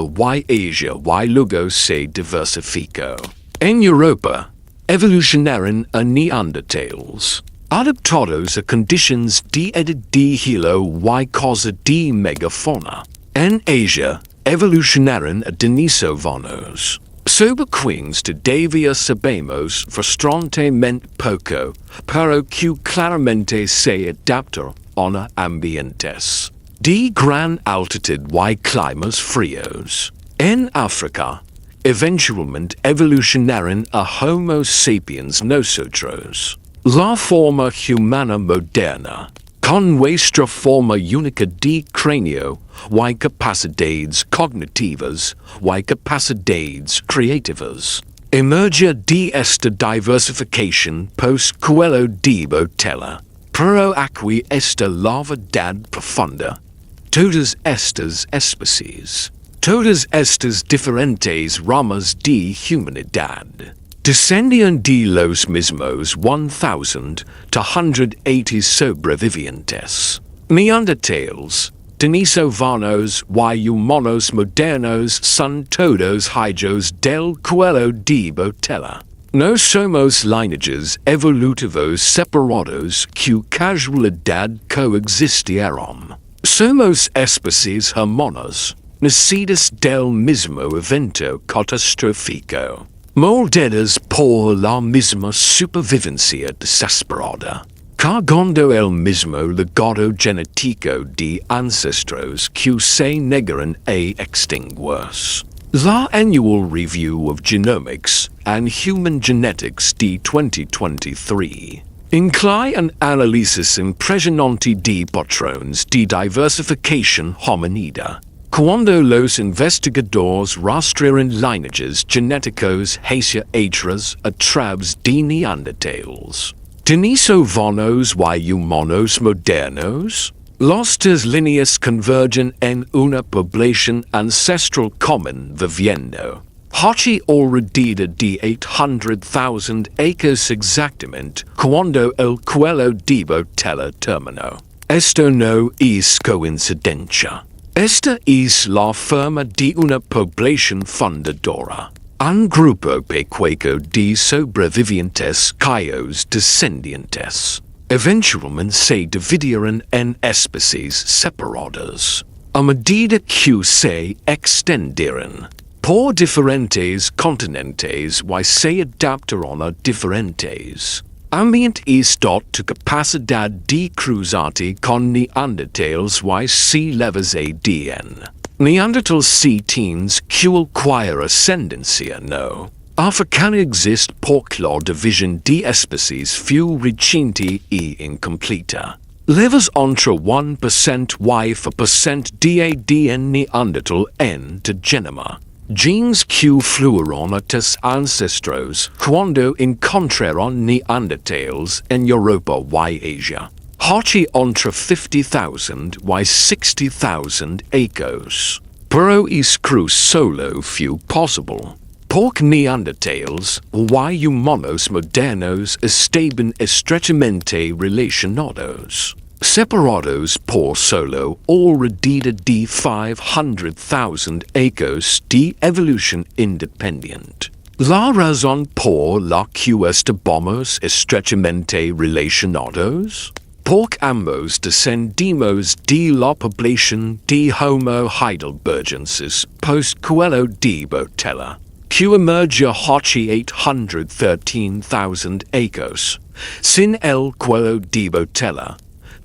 y Asia y luego se diversificó. En Europa, evolucionaron a neandertales, adaptados a condiciones de edad de hielo y causa de megafauna. En Asia, evolucionaron a denisovanos. Sobre quienes todavía sabemos frustrantemente poco, pero que claramente se adaptaron a ambientes de gran altitud y climas fríos. En África, eventualmente evolucionaron a Homo sapiens nosotros, la forma humana moderna, con nuestra forma única de cráneo y capacidades cognitivas y capacidades creativas. Emerge de esta diversificación post-cuello de botella, pero aquí está la verdad profunda. Todas estas especies, todas estas diferentes ramas de humanidad, descendían de los mismos 1,280 sobrevivientes. Neandertales, denisovanos y humanos modernos son todos hijos del cuello de botella. No somos lineages evolutivos separados que casualidad coexistieron. Somos especies hermanas, nacidas del mismo evento catastrófico, moldeadas por la misma supervivencia desesperada, cargando el mismo legado genético de ancestros que se negaron a extinguirse. La Annual Review of Genomics and Human Genetics de 2023 incluye un análisis impresionante de patrones de diversificación hominida, cuando los investigadores rastrearon lineages genéticos hacia atrás a través de neandertales, denisovanos y humanos modernos. Las tres líneas convergen en una población ancestral común viviendo hace alrededor de 800,000 acres exactamente cuando el cuello de botella terminó. Esto no es coincidencia. Esta es la forma de una población fundadora. Un grupo pequeño de sobrevivientes cuyos descendientes eventualmente se dividieron en especies separadas. A medida que se extendieron por diferentes continentes y se adaptaron a diferentes ambientes tu capacidad de cruzarte con neandertales y se levase dien. Neanderthals si teens cualquier ascendencia no africana exist porque la división de especies fue reciente y incompleta. Levas entre 1% y 4% de ADN Neandertal en tu genoma. Genes que fluyeron a tus ancestros cuando encontraron Neanderthals en Europa y Asia. Hace entre 50,000 y 60,000 años. Pero es cruz solo fue posible. Porque Neanderthals y humanos modernos estaban estrechamente relacionados. Separados por solo alrededor de 500,000 años de evolución independiente. La razón por la que estábamos estrechamente relacionados? Porque ambos descendimos de la población de Homo heidelbergensis post-cuello de botella, que emergió hace 813,000 años. Sin el cuello de botella,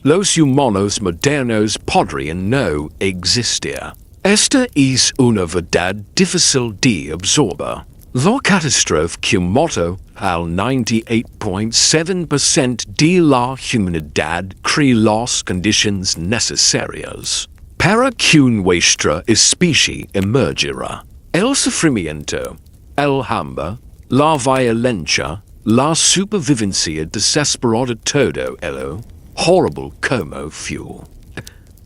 los humanos modernos podrían no existir. Esta es una verdad difícil de absorber. La catástrofe que mató al 98.7% de la humanidad creó las condiciones necesarias para que nuestra especie emergiera. El sufrimiento, el hambre, la violencia, la supervivencia desesperada, todo ello horrible como fue.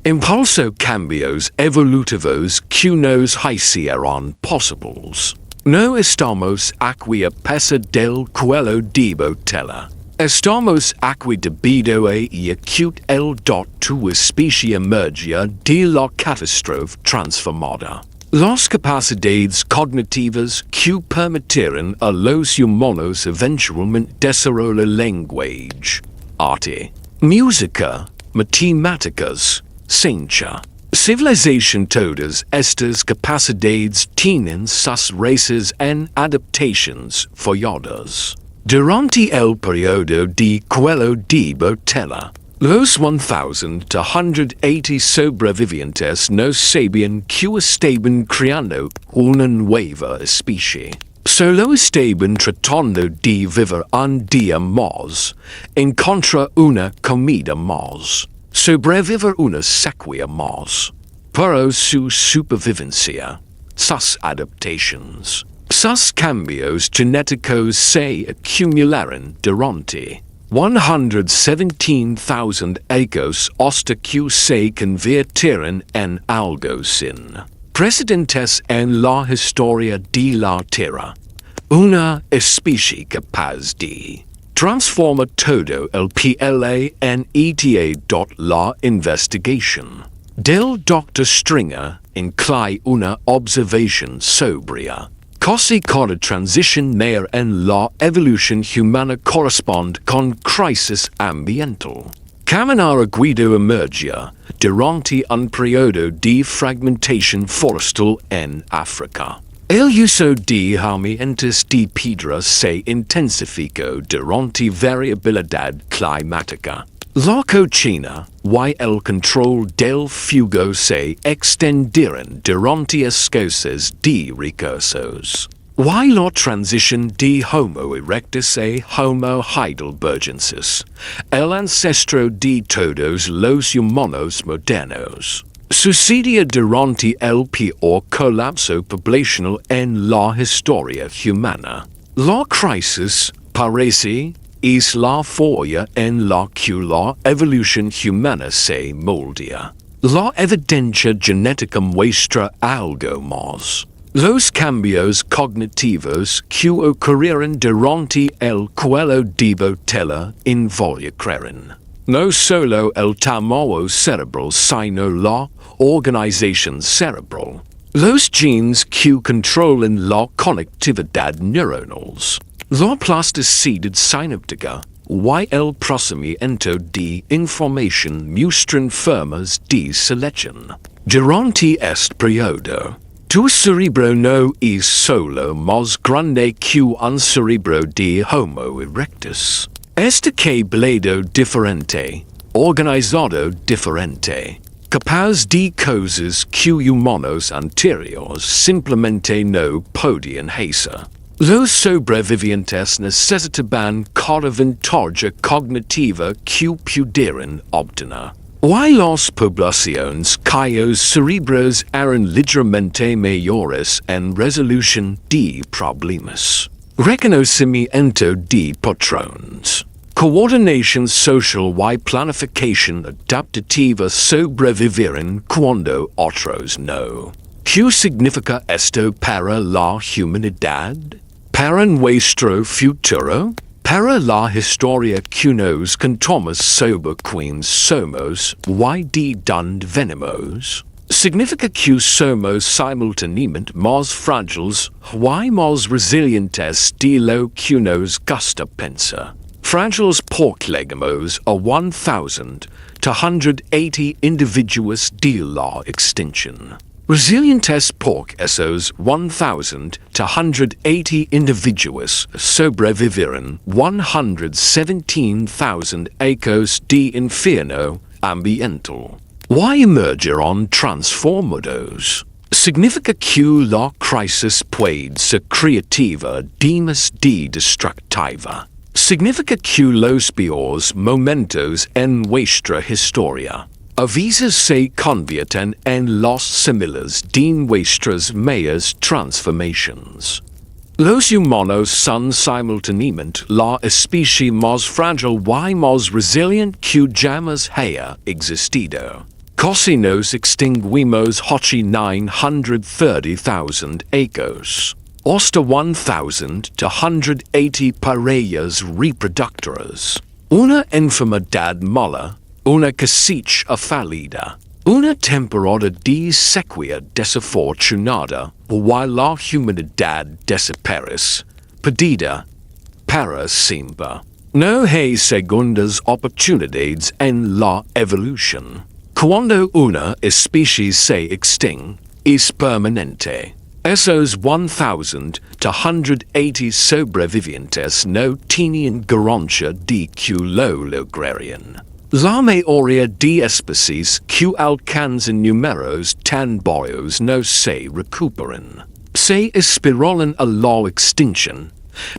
Impulso cambios evolutivos que nos hicieron posibles. No estamos aquí a pesar del cuello de botella. Estamos aquí debido a que el tu especie emergia de la catástrofe transformada. Las capacidades cognitivas que permitieron a los humanos eventualmente desarrollar lenguaje, arte, música, matemáticas, ciencia, civilización, todas estas capacidades tienen sus raíces en adaptaciones falladas. Durante el periodo de cuello de botella, los 1,280 sobrevivientes no sabían que estaban creando una nueva especie. Solo estaban tratando de vivir un día más, encontrar una comida más, sobrevivir una sequía más. Pero su supervivencia, sus adaptaciones, sus cambios genéticos se acumularon durante 117,000 años hasta que se convirtieron en algo sin precedentes en la historia de la Tierra. Una especie capaz de transformar todo el planeta. La investigación del Dr. Stringer incluye una observación sobria. Casi cada transición mayor en la evolución humana corresponde con crisis ambiental. Caminar guido emergia durante un periodo de fragmentación forestal en África. El uso de herramientas de piedra se intensificó durante variabilidad climática. La cocina y el control del fuego se extendieron durante escasez de recursos. Y la transición de Homo erectus a Homo heidelbergensis, el ancestro de todos los humanos modernos, sucedió durante el peor colapso poblacional en la historia humana. La crisis parece es la forma en la que la evolución humana se moldea. La evidencia genética muestra algo más. Los cambios cognitivos que ocurrieron durante el cuello de botella involucraron no solo el tamaño cerebral sino la organización cerebral. Los genes que controlan la conectividad neuronals. La plasticidad sinaptica, y el procesamiento de información muestran formas de selección. Durante este periodo, tu cerebro no es solo más grande que un cerebro de Homo erectus. Este cableado diferente, organizado diferente, capaz de cosas que humanos anteriores simplemente no podían hacer. Los sobrevivientes necesitaban cada ventaja cognitiva que pudieran obtener. Y las poblaciones cuyos cerebros eran ligeramente mayores en resolución de problemas. Reconocimiento de patrones. Coordinación social y planificación adaptativa sobrevivieron cuando otros no. ¿Qué significa esto para la humanidad? Para nuestro futuro? Para la historia que nos contamos sobre quién somos y de dónde venimos? Significa que somos simultáneamente más frágiles y más resilientes de lo que nos gusta pensar. Frágiles porque llegamos a 1,280 individuos de la extinción. Resilientes porque esos 1,280 individuos sobrevivieron 117,000 ecos de infierno ambiental. Y emergieron transformados. Significa que la crisis puede ser creativa más de destructiva. Significa que los peores momentos en nuestra historia a veces se convierten en los símiles de nuestras mayores transformaciones. Los humanos son simultáneamente la especie más frágil y más resiliente que jamás haya existido. Casi nos extinguimos hace 930,000 ecos. Hasta 1,280 parejas reproductoras. Una enfermedad mala, una cosecha fallida, una temporada de sequía desafortunada, y la humanidad desaparece, perdida para siempre. No hay segundas oportunidades en la evolución. Cuando una especie se extingue, es permanente. Esos 1,280 sobrevivientes no tenían garantía de que lo lograrían. La mayoría de especies que alcanzan números tan bajos no se recuperan. Se espiralan a la extinción.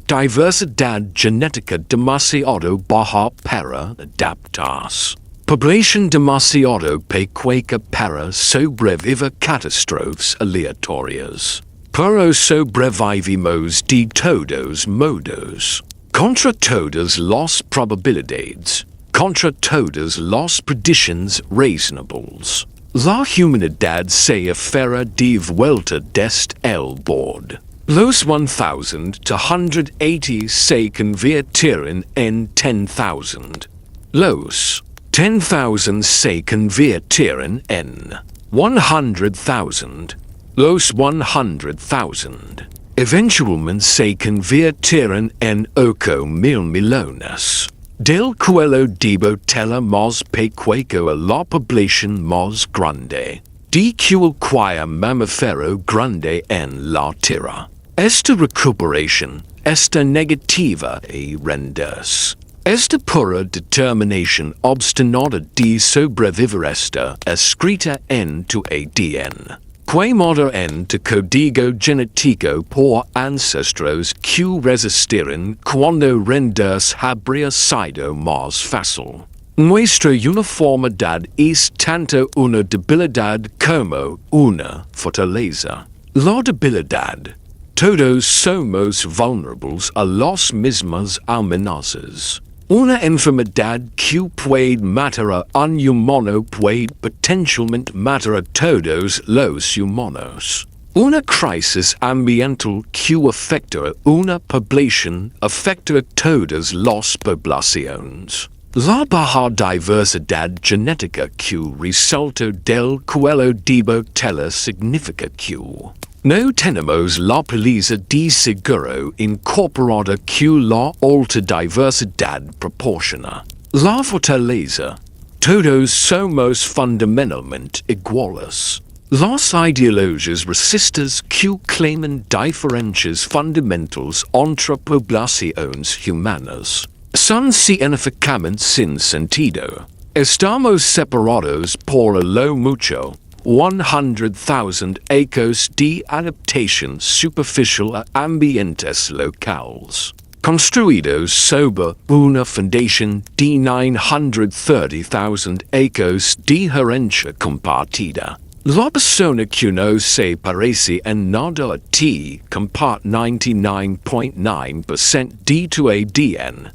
Diversidad genética demasiado baja para adaptarse. Población demasiado pequeña para sobrevivir catástrofes aleatorias. Pero sobrevivimos de todos modos. Contra todas las probabilidades. Contra todas las predictions razonables. La humanidad se aferra de vuelta desde el borde. Los 1,280 se convirtieron en 10,000. Los 10,000 se convirtieron en 100,000. Los 100,000 eventualmente se convirtieron en 8,000 millones. Del cuello de botella más pequeño a la población más grande. De cualquier mamífero grande en la Tierra. Esta recuperación, esta negativa y rendirse. Esta pura determinación obstinada de sobrevivir está escrita en tu ADN. Que modo en tu código genético por ancestros que resistieron cuando rendirse habría sido más fácil. Nuestra uniformidad es tanto una debilidad como una fortaleza. La debilidad. Todos somos vulnerables a las mismas amenazas. Una enfermedad que puede matar a un humano puede potencialmente matar a todos los humanos. Una crisis ambiental que afecta a una población afecta a todas las poblaciones. La baja diversidad genética que resultó del cuello de botella significa que no tenemos la paliza de seguro incorporada que la alta diversidad proporciona. La fortaleza. Todos somos fundamentalmente iguales. Las ideologias racistas que claiman diferencias fundamentales entre poblaciones humanas son científicamente sin sentido. Estamos separados por lo mucho 100,000 acres de adaptación superficial a ambientes locales, construidos sobre una fundación de 930,000 acres de herencia compartida. La persona que no se parece en nada a ti comparte 99.9% de tu ADN.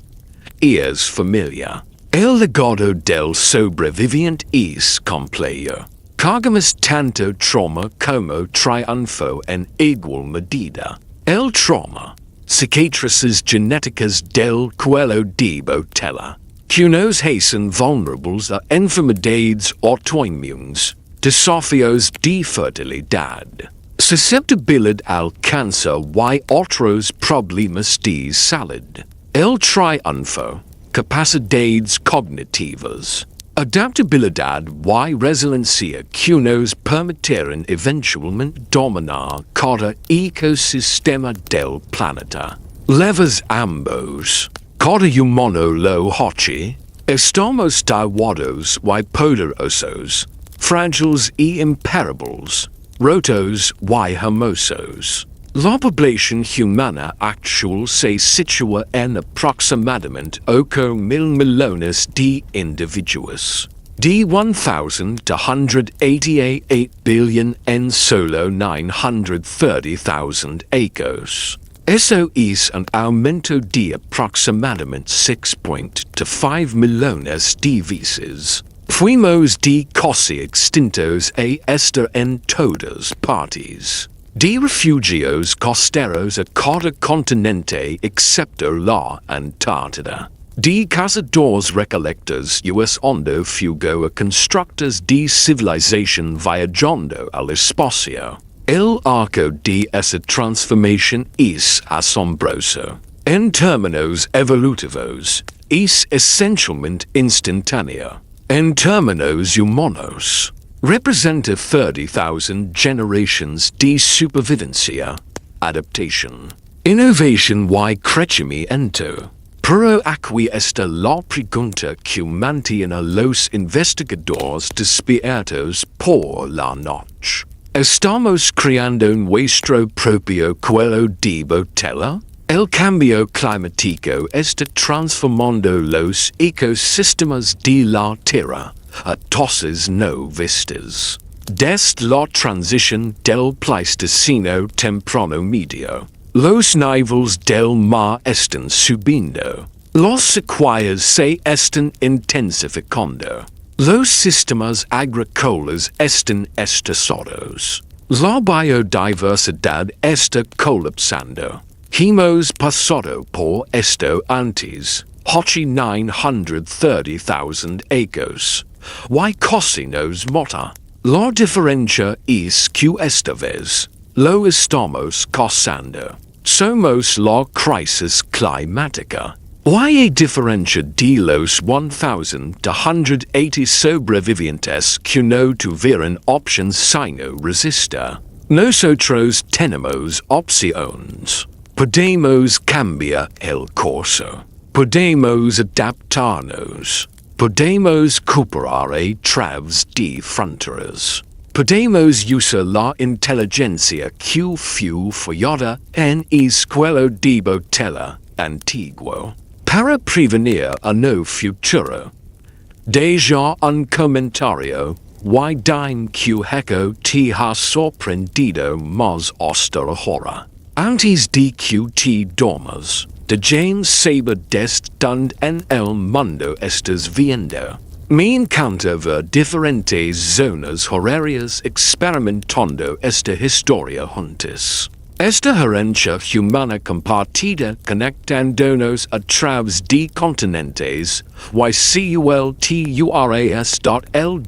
Es familia. El legado del sobreviviente es complejo. Cargamos tanto trauma como triunfo en igual medida. El trauma. Cicatrices genéticas del cuello de botella, que nos hacen vulnerables a enfermedades autoinmunes, desafíos de fertilidad, susceptibilidad al cáncer y otros problemas de salud. El triunfo, capacidades cognitivas, adaptabilidad y resiliencia que nos permitirán eventualmente dominar cada ecosistema del planeta. Levas ambos, cada humano lo hace, estamos divididos y poderosos, frágiles y imparables, rotos y hermosos. La población humana actual se sitúa en aproximadamente 8,000 millones de individuos. De 1,288 billion en solo 930,000 acres. Eso es un aumento de aproximadamente 6.5 millones de veces. Fuimos de casi extintos a estar en todas partes. De refugios costeros a cada continente excepto la Antártida. De cazadores recolectores usando fuego a constructores de civilización viajando al espacio. El arco de esa transformación es asombroso. En términos evolutivos, es esencialmente instantáneo. En términos humanos, representa 30,000 generations de supervivencia, adaptation, innovation y crecimiento. Pero aquí está la pregunta que mantiene a los investigadores despiertos por la noche. ¿Estamos creando nuestro propio cuello de botella? El cambio climático está transformando los ecosistemas de la Tierra a tasas no vistas. Desde la transición del Pleistoceno Temprano-Medio, los niveles del mar están subiendo. Las sequías se están intensificando. Los sistemas agrícolas están estresados. La biodiversidad está colapsando. Hemos pasado por esto antes. Hace 930,000 acres. Y casi nos mata. La diferencia es que esta vez lo estamos causando. Somos la crisis climática. Y a diferencia de los 1,280 sobrevivientes que no tuvieron opción sino resistir, nosotros tenemos opciones. Podemos cambiar el curso. Podemos adaptarnos. Podemos cooperar a través de fronteras. Podemos usar la inteligencia que fue fallada en escuela de botella antiguo para prevenir a no futuro. Deja un comentario y dime que eco te ha sorprendido más hasta ahora. Antes de que te dormas, de James saber desde donde en el mundo estás viendo. Me encanta ver diferentes zonas horarias experimentando esta historia juntas. Esta herencia humana compartida conectándonos a través de continentes, YCULTURAS.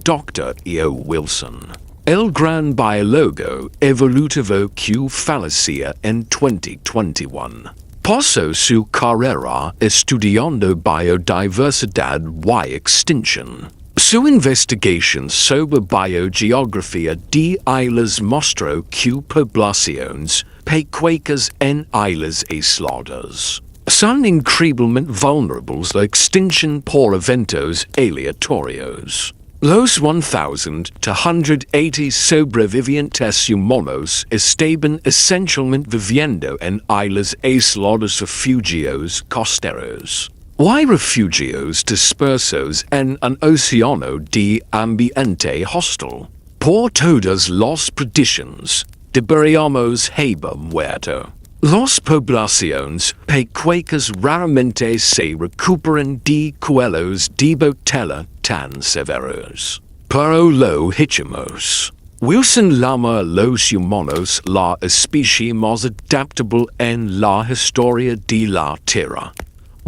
Dr. E.O. Wilson. El gran biólogo evolutivo que fallecía en 2021. Pasó su carrera estudiando biodiversidad y extinción. Su investigación sobre biogeografía de islas mostró que poblaciones pequeñas en islas aisladas son increíblemente vulnerables a extinción por eventos aleatorios. Los 1,280 sobrevivientes humanos estaban esencialmente viviendo en islas aisladas refugios costeros. Y refugios dispersos en un océano de ambiente hostil. Por todas las predicciones, deberíamos haber muerto. Las poblaciones pequeñas raramente se recuperan de cuellos de botella tan severos. Pero lo hicimos. Wilson llama a los humanos la especie más adaptable en la historia de la Tierra.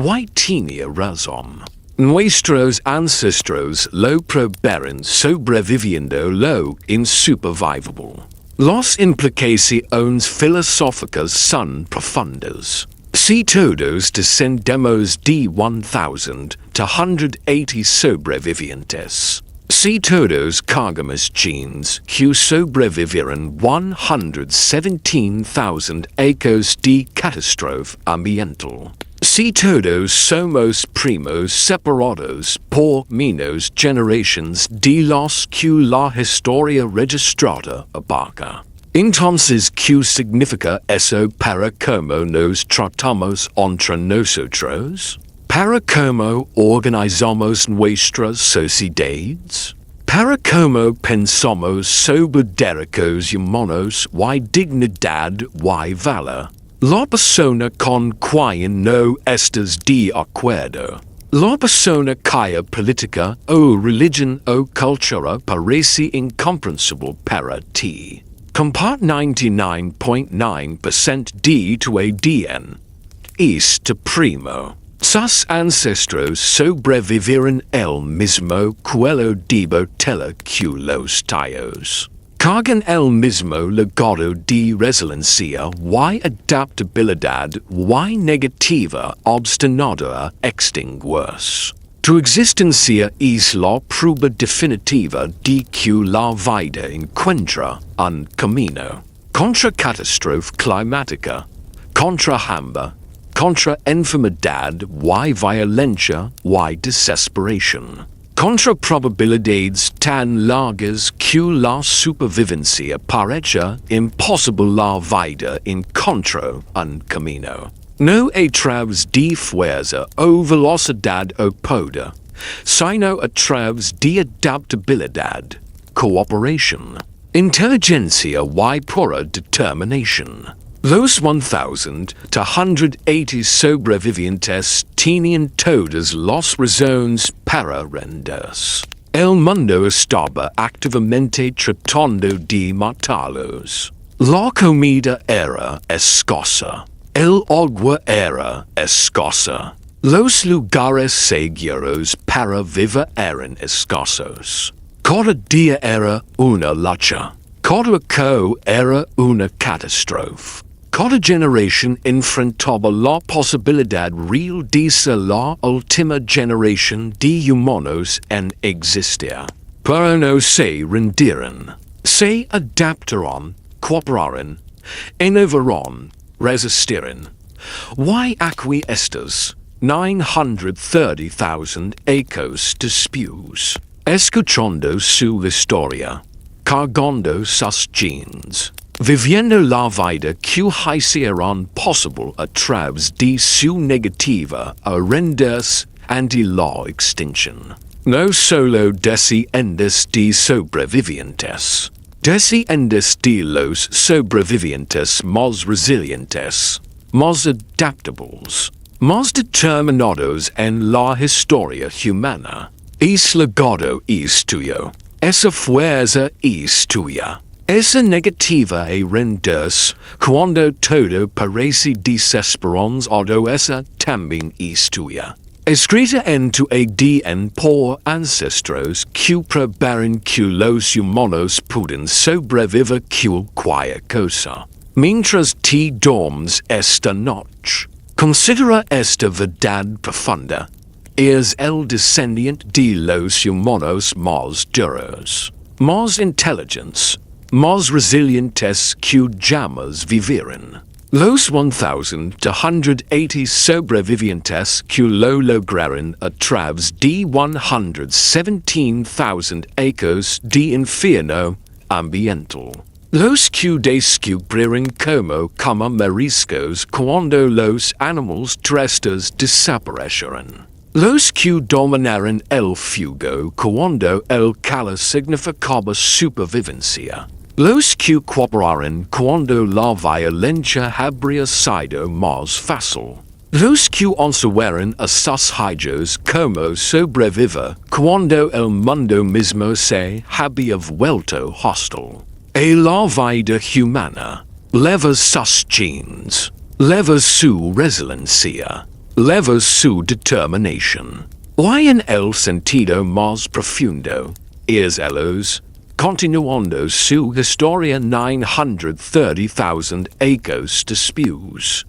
Y tenía razón. Nuestros ancestros lo probaron sobreviviendo lo insupervivible. Las implicaciones filosóficas son profundas. Si todos descendemos de 1,280 sobrevivientes, si todos cargamos genes que sobrevivieron 117,000 ecos de catástrofe ambiental, si todos somos primos separados por menos generaciones de las que la historia registrada abarca, entonces, ¿qué significa eso para cómo nos tratamos entre nosotros? ¿Para cómo organizamos nuestras sociedades? ¿Para cómo pensamos sobre derechos humanos y dignidad y valor? La persona con quien no estás de acuerdo. La persona cuya política o religión o cultura parece incomprensible para ti. Compart 99.9% de tu ADN. Este primo. Sus ancestros sobrevivieron el mismo cuello de botella que los tuyos. Cargan el mismo legado de resiliencia y adaptabilidad y negativa obstinada a extinguirse. Tu existencia es la prueba definitiva de que la vida encuentra un camino. Contra catástrofe climática, contra hambre, contra enfermedad y violencia y desesperación. Contra probabilidades tan largas que la supervivencia parece imposible, la vida encontra un camino. No a través de fuerza o velocidad o poder, sino a través de adaptabilidad, cooperación, inteligencia y pura determinación. Los 1,280 sobrevivientes tenían todas las razones para rendirse. El mundo estaba activamente tratando de matarlos. La comida era escasa. El agua era escasa. Los lugares seguros para vivir eran escasos. Cada día era una lucha. Cada eco era una catástrofe. Cada generación enfrentaba la posibilidad real de ser la última generación de humanos en existir. Pero no se rindieron. Se adaptaron, cooperaron, innovaron, resistieron. Y aquí estas 930,000 ecos después, escuchando su historia, cargando sus genes, viviendo la vida que hicieron posible a través de su negativa a rendirse ante la extinción. No solo desciendes de sobrevivientes, desciendes de los sobrevivientes más resilientes, más adaptables, más determinados en la historia humana. Es legado es tuyo. Esa fuerza es tuya. Esa negativa e renders cuando todo parece desesperons odo esa tambien historia. Escrita en tu ADN por ancestros que probaron que los humanos pueden sobrevivir cualquier cosa. Mientras te dormes esta noche, considera esta verdad profunda. Es el descendiente de los humanos más duros, más inteligentes, más resilientes que jamás vivieron. Los 1,280 sobrevivientes que lo lograron a través de 117,000 acres de infierno ambiental. Los que descubrieron cómo comer mariscos cuando los animales terrestres desaparecieron. Los que dominaron el fuego cuando el calor significaba supervivencia. Los que cooperaron cuando la violencia habría sido más fácil. Los que enseñaron a sus hijos cómo sobrevivir cuando el mundo mismo se había vuelto hostil. E la vida humana leva sus genes, leva su resiliencia, leva su determinación. Y en el sentido más profundo, es ellos, continuando su historia 930,000 años después.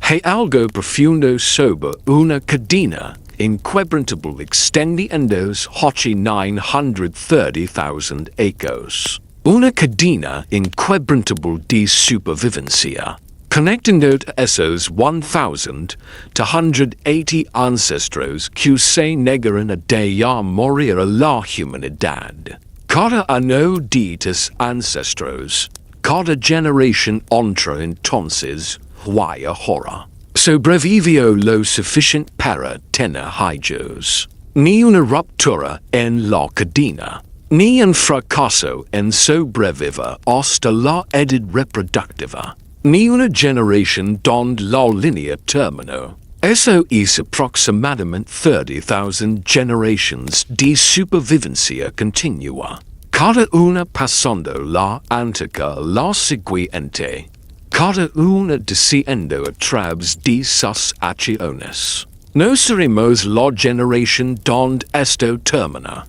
Hay algo profundo sobre una cadena inquebrantable extendiéndose hacia 930,000 años. Una cadena inquebrantable de supervivencia, conectando a esos 1,280 ancestros que se negaron a dejar morir a la humanidad. Cada uno de tus ancestros, cada generación entra entonces, y ahora, sobrevivió lo suficiente para tener hijos. Ni una ruptura en la cadena, ni un fracaso en sobrevivir hasta la edad reproductiva, ni una generación donde la línea terminó. Eso es aproximadamente 30,000 generaciones de supervivencia continua, cada una pasando la anterior a la siguiente, cada una desciendo a través de sus acciones. No seremos la generación donde esto termina.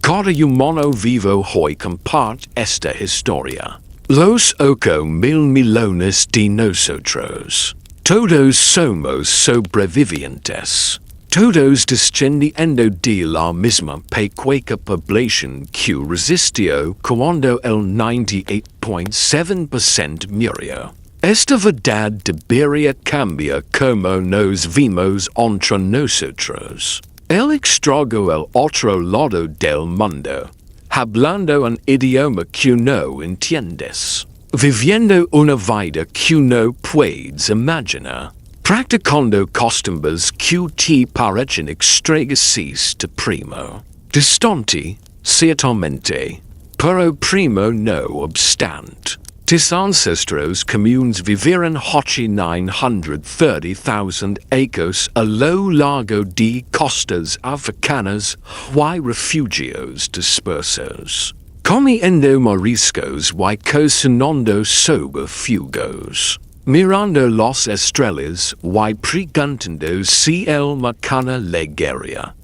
Cada humano vivo hoy comparte esta historia. Los 8,000 millones de nosotros. Todos somos sobrevivientes. Todos descendiendo de la misma pequeña población que resistió cuando el 98.7% murió. Esta verdad debería cambiar como nos vimos entre nosotros. Él extrajo el otro lado del mundo, hablando un idioma que no entiendes. Viviendo una vida que no puedes imaginar, practicando costumbres que te parecen extrañas de primo, distante, ciertamente, pero primo no obstante. Tus ancestros comunes vivieron hacia 930,000 años a lo largo de costas africanas y refugios dispersos. Comiendo mariscos y cocinando sobre fugos, mirando las estrellas y preguntando si el mañana llegaría,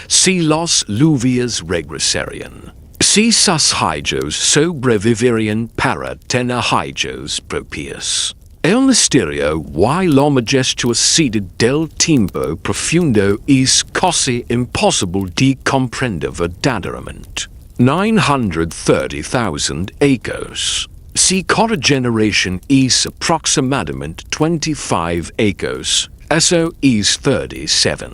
si las lluvias regresarían, si sus hijos sobrevivirían para tener hijos propios. El misterio y la majestuosidad del tiempo profundo es casi imposible de comprender verdaderamente. 930,000 años. Si cada generación es aproximadamente 25 años, eso es 37.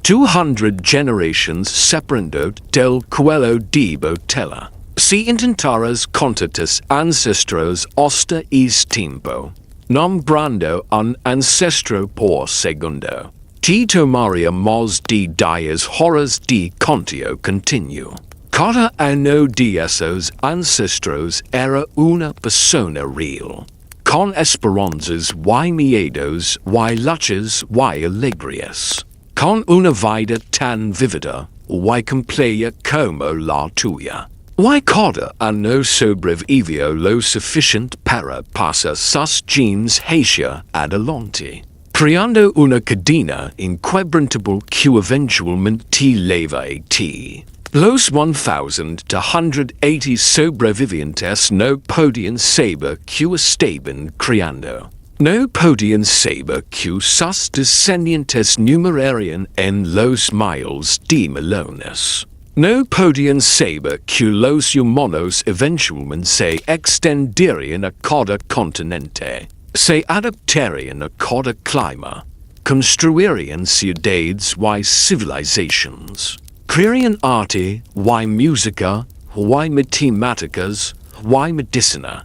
200 generations separando del cuello de botella. Si intentaras contar tus ancestros hasta es tiempo, nombrando un ancestro por segundo, te tomaría más de 10 horas de conteo continuo. Cada uno de esos ancestros era una persona real, con esperanzas y miedos y luchas y alegrías, con una vida tan vívida y completa como la tuya. Y coda hanno sobrevivio lo sufficient para passar sus genes hacia adelante, creando una cadena inquebrantable que eventualmente leva a ti. Los 1,280 sobrevivientes no podían saber que estaban creando. No podían saber que sus descendientes numerarían en los miles de millones. No podían saber que los humanos eventualmente se extenderían a cada continente, se adaptarían a cada clima, construirían ciudades y civilizations, crearían arte y música y matemáticas y medicina,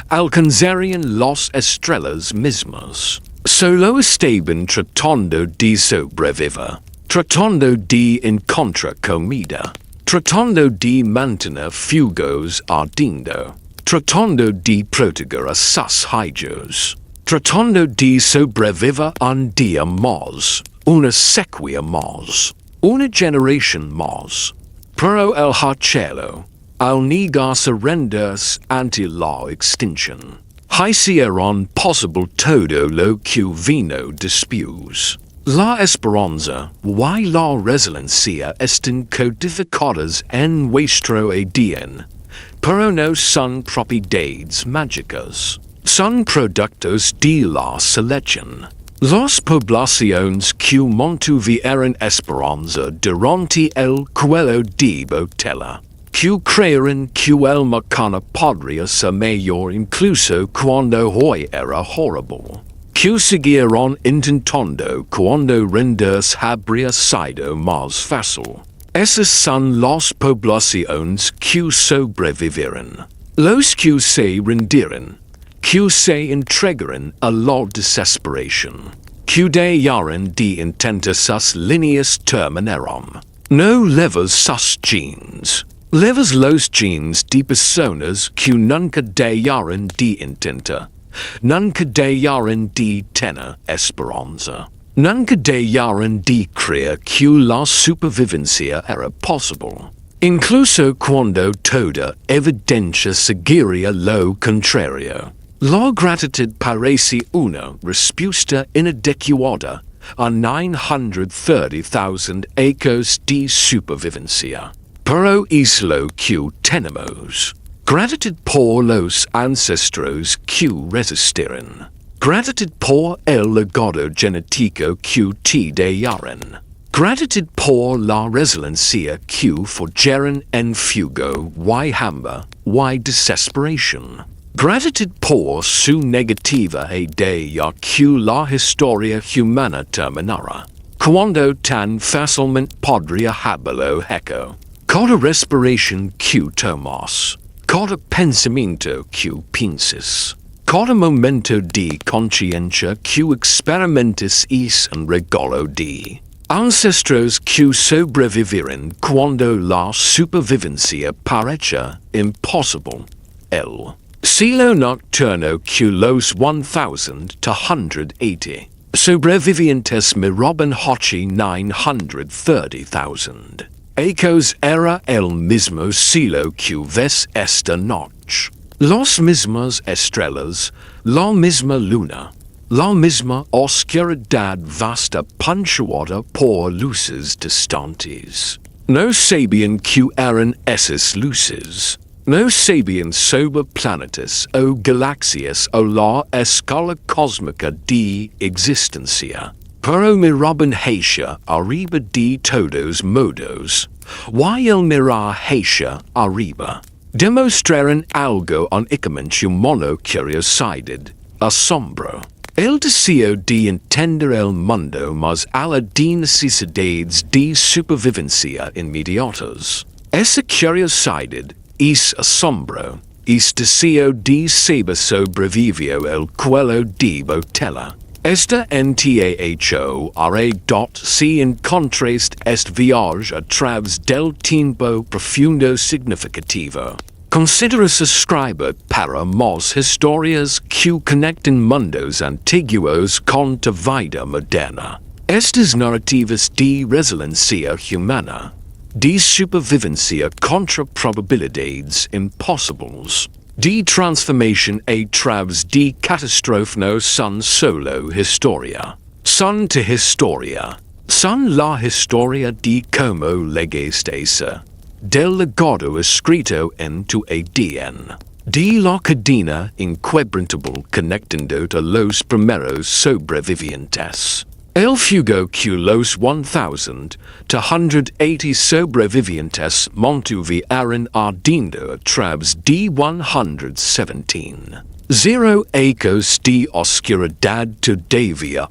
alcanzarían las estrellas mismas. Solo estaban tratando de sobrevivir, tratando de encontrar comida, tratando de mantener fuegos ardiendo, tratando de proteger a sus hijos, tratando de sobrevivir un día más, una sequía más, una generación más. Pero el cielo, al negarse renderse ante la extinción, hicieron posible todo lo que vino después. La esperanza y la resiliencia están codificadas en nuestro ADN, pero no son propiedades mágicas, son productos de la selección. Las poblaciones que mantuvieron esperanza durante el cuello de botella, que creyeron que el mañana podría ser mejor incluso cuando hoy era horrible, que siguieron intentando cuando rendirse habría sido más fácil. Esas son las poblaciones que sobrevivieron. Los que se rindieron, que se entregaron a la desesperación, que dejaron de intentar sus líneas terminaron. No levas sus genes. Levas los genes de personas que nunca dejaron de intentar, nunca dejaron de tener esperanza, nunca dejaron de creer que la supervivencia era posible, incluso cuando toda evidencia seguiría lo contrario. La gratitud parece una respuesta inadecuada a 930,000 ecos de supervivencia. Pero es lo que tenemos. Gratitud por los ancestros que resistieron. Gratitud por el legado genético que te dejaron. Gratitud por la resiliencia que forjaron en fuego y hambre y desesperación. Gratitud por su negativa idea que la historia humana terminara, cuando tan fácilmente podría haberlo hecho. Cada respiración que tomas, cada pensamiento que piensas, cada momento de conciencia que experimentas es un regalo de ancestros que sobrevivieron cuando la supervivencia parecía imposible. El cielo nocturno que los 1,280 sobrevivientes miraban hacia 930,000. Ecos era el mismo cielo que ves esta noche. Las mismas estrellas, la misma luna, la misma oscuridad vasta puntuada por luces distantes. No sabían que eran esas luces. No sabían sobre planetas o galaxias o la escala cósmica de existencia. Pero miraban hacia arriba de todos modos. Y el mirar hacia arriba demostraron algo únicamente humano: curiosidad, asombro. El deseo de entender el mundo más allá de necesidades de supervivencia inmediatas. Esa curiosidad es asombro, es deseo de saber sobrevivió el cuello de botella. Esta NTAHO si encontraste este viaje a través del tiempo profundo significativo. Considera subscriber para más historias que conectan mundos antiguos con tu vida moderna. Estas narrativas de resiliencia humana de supervivencia contra probabilidades impossibles, de transformation a través de catástrofe no son solo historia, son to historia, son la historia de como legaste del legado escrito en tu ADN, de la cadena inquebrantable conectando a los primeros sobrevivientes. El fuego que los 1,280 sobrevivientes mantuvieron ardiendo a través de 117. 0 acres de oscuridad todavía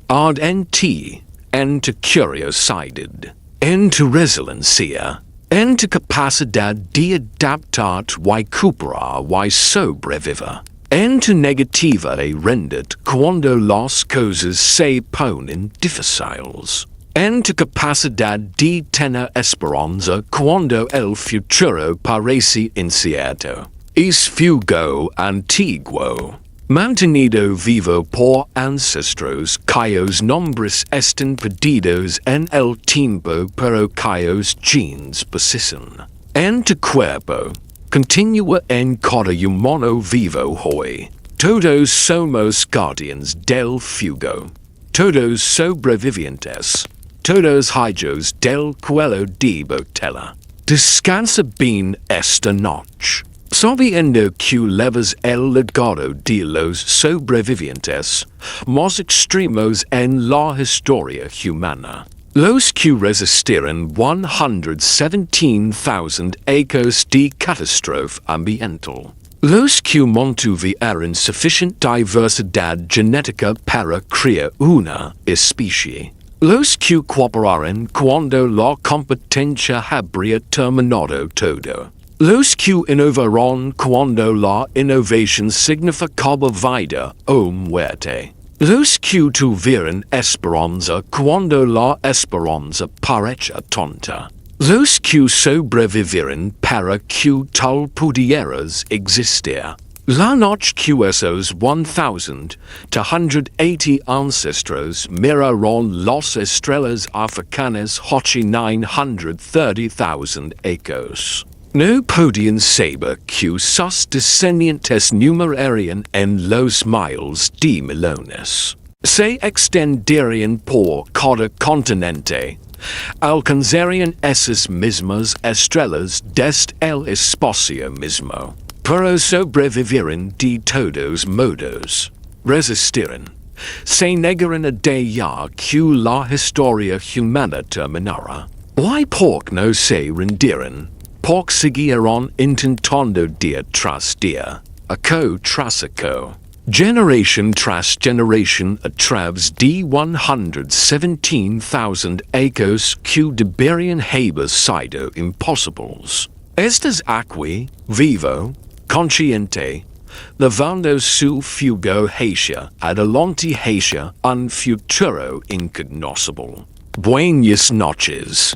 ard en ti, en tu curiosidad, en tu resiliencia, en tu capacidad de adaptarte y cooperar y sobrevivir. En tu negativa a rendir cuando las cosas se ponen difíciles. En tu capacidad de tener esperanza cuando el futuro parece incierto. Es fuego antiguo, mantenido vivo por ancestros cuyos nombres están perdidos en el tiempo pero cuyos genes persisten. En tu cuerpo, continúa en cada humano vivo hoy. Todos somos guardians del fuego. Todos sobrevivientes. Todos hijos del cuello de botella. Descansa bien esta noche, sabiendo que llevas el legado de los sobrevivientes más extremos en la historia humana. Los que resistieron 117,000 años de catástrofe ambiental. Los que mantuvieron suficiente diversidad genética para crear una especie. Los que cooperaron cuando la competencia habría terminado todo. Los que innovaron cuando la innovación significaba vida o muerte. Los que tuvieron esperanza cuando la esperanza parecía tonta. Los que sobrevivieron para que tal pudieras existir. La noche que esos 1,280 ancestros miraron las estrellas africanas hace 930,000 años. No podían saber que sus descendientes numerarían en los miles de milones. Se extenderían por cada continente. Alcanzarían esas mismas estrellas desde el espacio mismo. Pero sobrevivieron de todos modos. Resistieron. Se negaron a dejar que la historia humana terminara. ¿Y por qué no se rindieron? Porque siguieron intentando día tras día, aco tras aco, generación tras generación a través de 117,000 años que deberían haber sido imposibles. Estás aquí, vivo, consciente, levando su fuego hacia adelante hacia un futuro incognoscible. Buenas noches.